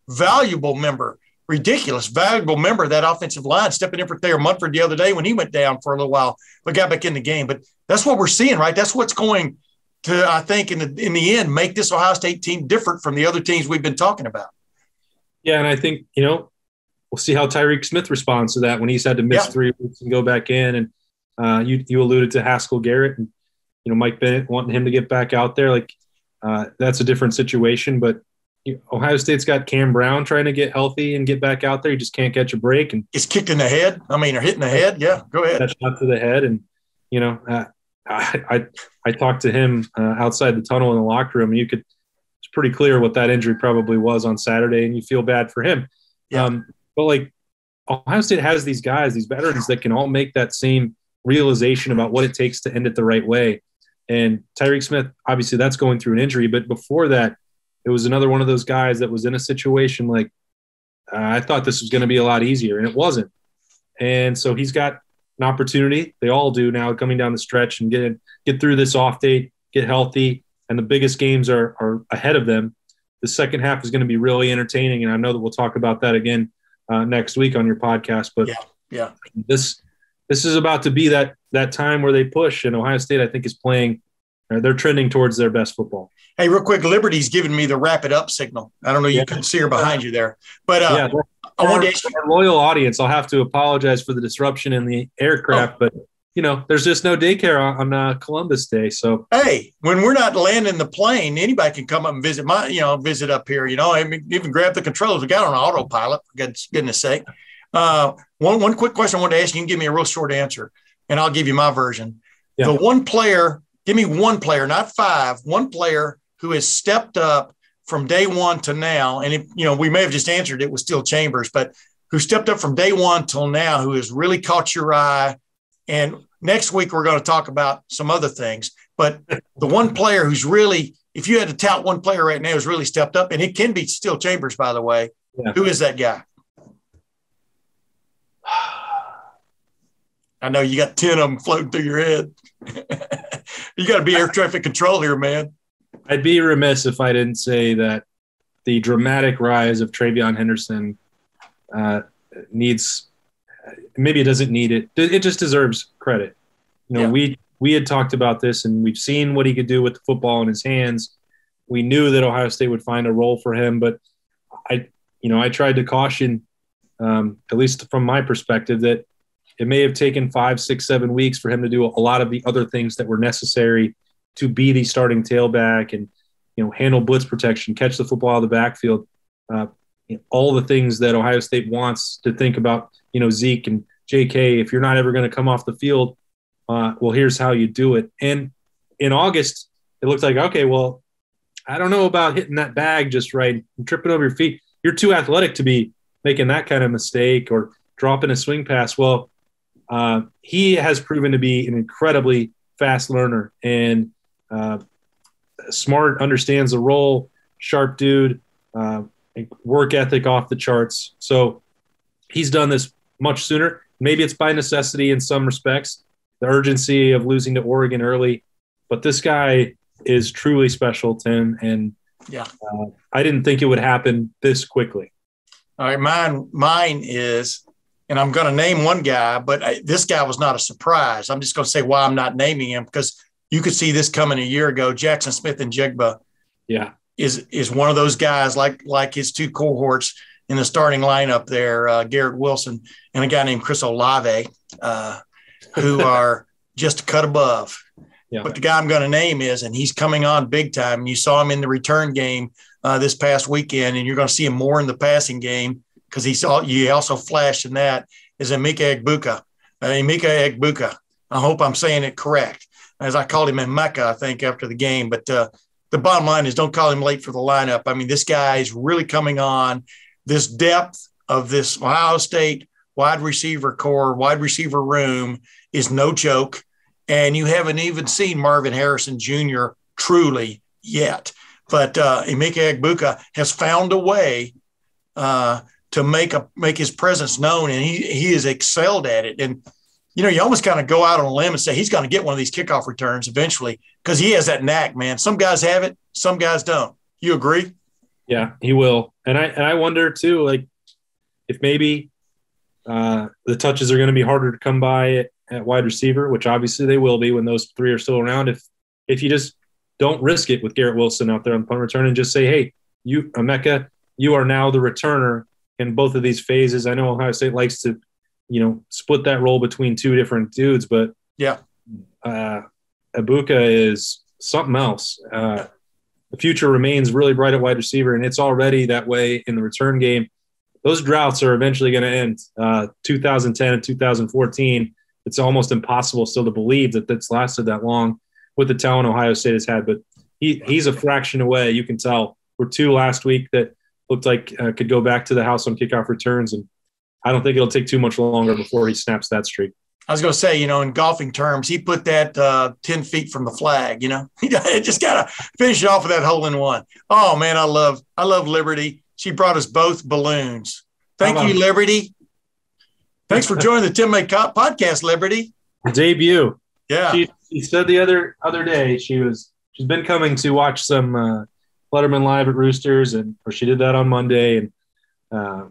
valuable member, ridiculous, valuable member of that offensive line, stepping in for Thayer Munford the other day when he went down for a little while, but got back in the game. But that's what we're seeing, right? That's what's going to, I think, in the end, make this Ohio State team different from the other teams we've been talking about. Yeah, and I think, we'll see how Tyreek Smith responds to that when he's had to miss 3 weeks and go back in. And you alluded to Haskell Garrett and, Mike Bennett wanting him to get back out there. Like, that's a different situation. But Ohio State's got Cam Brown trying to get healthy and get back out there. He just can't catch a break. And it's kicked in the head. Or hitting the head. Yeah, go ahead. That shot to the head. And, I talked to him outside the tunnel in the locker room. And it's pretty clear what that injury probably was on Saturday, and you feel bad for him. Yeah. But like, Ohio State has these guys, these veterans that can all make that same realization about what it takes to end it the right way. And Tyreek Smith, obviously that's going through an injury, but before that, it was another one of those guys that was in a situation like, I thought this was going to be a lot easier, and it wasn't. And so he's got an opportunity. They all do now, coming down the stretch and get through this off date, get healthy, and the biggest games are ahead of them. The second half is going to be really entertaining, and I know that we'll talk about that again next week on your podcast. But yeah, this is about to be that time where they push, and Ohio State, I think, is playing. They're trending towards their best football. Hey, real quick, Liberty's giving me the wrap it up signal. I don't know, you can see her behind you there. But I wanted to ask you, our loyal audience, I'll have to apologize for the disruption in the aircraft, but there's just no daycare on Columbus Day. So hey, when we're not landing the plane, anybody can come up and visit visit up here. I mean, even grab the controls. We got on autopilot, for goodness sake. One quick question I wanted to ask you. You can give me a real short answer, and I'll give you my version. Yeah. The one player. Give me one player, not 5, one player who has stepped up from day one to now. And, we may have just answered it with Steele Chambers, but who stepped up from day one till now, who has really caught your eye. And next week, we're going to talk about some other things. But the one player who's really, if you had to tout one player right now who's really stepped up, and it can be Steele Chambers, by the way, Who is that guy? I know you got 10 of them floating through your head. You got to be air traffic control here, man. I'd be remiss if I didn't say that the dramatic rise of Travion Henderson needs – maybe it doesn't need it. It just deserves credit. We had talked about this, and we've seen what he could do with the football in his hands. We knew that Ohio State would find a role for him, but I tried to caution, at least from my perspective, that it may have taken 5, 6, 7 weeks for him to do a lot of the other things that were necessary to be the starting tailback and, handle blitz protection, catch the football out of the backfield, all the things that Ohio State wants to think about, Zeke and JK. If you're not ever going to come off the field, well, here's how you do it. And in August, it looked like, okay, well, I don't know about hitting that bag just right and tripping over your feet. You're too athletic to be making that kind of mistake or dropping a swing pass. Well, he has proven to be an incredibly fast learner and smart, understands the role, sharp dude, work ethic off the charts. So he's done this much sooner. Maybe it's by necessity in some respects, the urgency of losing to Oregon early. But this guy is truly special, Tim, and I didn't think it would happen this quickly. All right, mine is, and I'm going to name one guy, but this guy was not a surprise. I'm just going to say why I'm not naming him, because you could see this coming a year ago. Jackson Smith and Jigba is one of those guys like his two cohorts in the starting lineup there, Garrett Wilson and a guy named Chris Olave, who are just a cut above. Yeah. But the guy I'm going to name is, and he's coming on big time. And you saw him in the return game this past weekend, and you're going to see him more in the passing game because he also flashed in that, is Emeka Egbuka. I hope I'm saying it correct, as I called him in Mecca, I think, after the game. But the bottom line is, don't call him late for the lineup. I mean, this guy is really coming on. This depth of this Ohio State wide receiver core, wide receiver room is no joke. And you haven't even seen Marvin Harrison Jr. truly yet. But Emeka Egbuka has found a way to make his presence known, and he has excelled at it. And, you know, you almost kind of go out on a limb and say he's going to get one of these kickoff returns eventually, because he has that knack, man. Some guys have it, some guys don't. You agree? Yeah, he will. And I wonder, too, like, if maybe the touches are going to be harder to come by at wide receiver, which obviously they will be when those three are still around. If you just don't risk it with Garrett Wilson out there on punt return and just say, hey, Emeka, you are now the returner in both of these phases. I know Ohio State likes to, split that role between two different dudes, but Egbuka is something else. The future remains really bright at wide receiver, and it's already that way in the return game. Those droughts are eventually going to end. 2010 and 2014, it's almost impossible still to believe that that's lasted that long with the talent Ohio State has had. But he's a fraction away. You can tell. We're two last week that looked like could go back to the house on kickoff returns, and I don't think it'll take too much longer before he snaps that streak. I was going to say, in golfing terms, he put that 10 feet from the flag, He just got to finish it off with that hole-in-one. Oh, man, I love Liberty. She brought us both balloons. Thank you, Liberty. Thanks for joining the Tim May podcast, Liberty. Debut. Yeah. She said the other day she's been coming to watch some Lettermen Live at Roosters, or she did that on Monday, and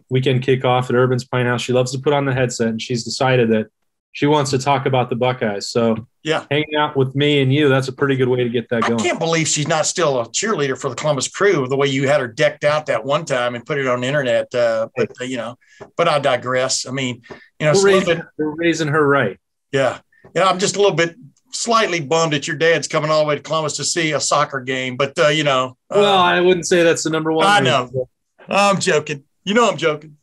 weekend kickoff at Urban's Pine House. She loves to put on the headset, and she's decided that she wants to talk about the Buckeyes. So hanging out with me and you, that's a pretty good way to get that going. I can't believe she's not still a cheerleader for the Columbus Crew, the way you had her decked out that one time and put it on the internet. But I digress. I mean, we're raising her right. Yeah. Yeah. I'm just a little bit slightly bummed that your dad's coming all the way to Columbus to see a soccer game, but well, I wouldn't say that's the number one. I know. I'm joking. I'm joking.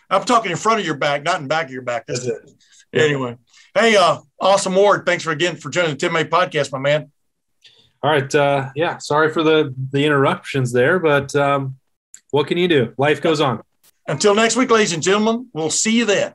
I'm talking in front of your back, not in back of your back. That's it. Anyway, hey, awesome, Ward. Thanks for joining the Tim May podcast, my man. All right. Sorry for the interruptions there, but what can you do? Life goes on. Until next week, ladies and gentlemen, we'll see you then.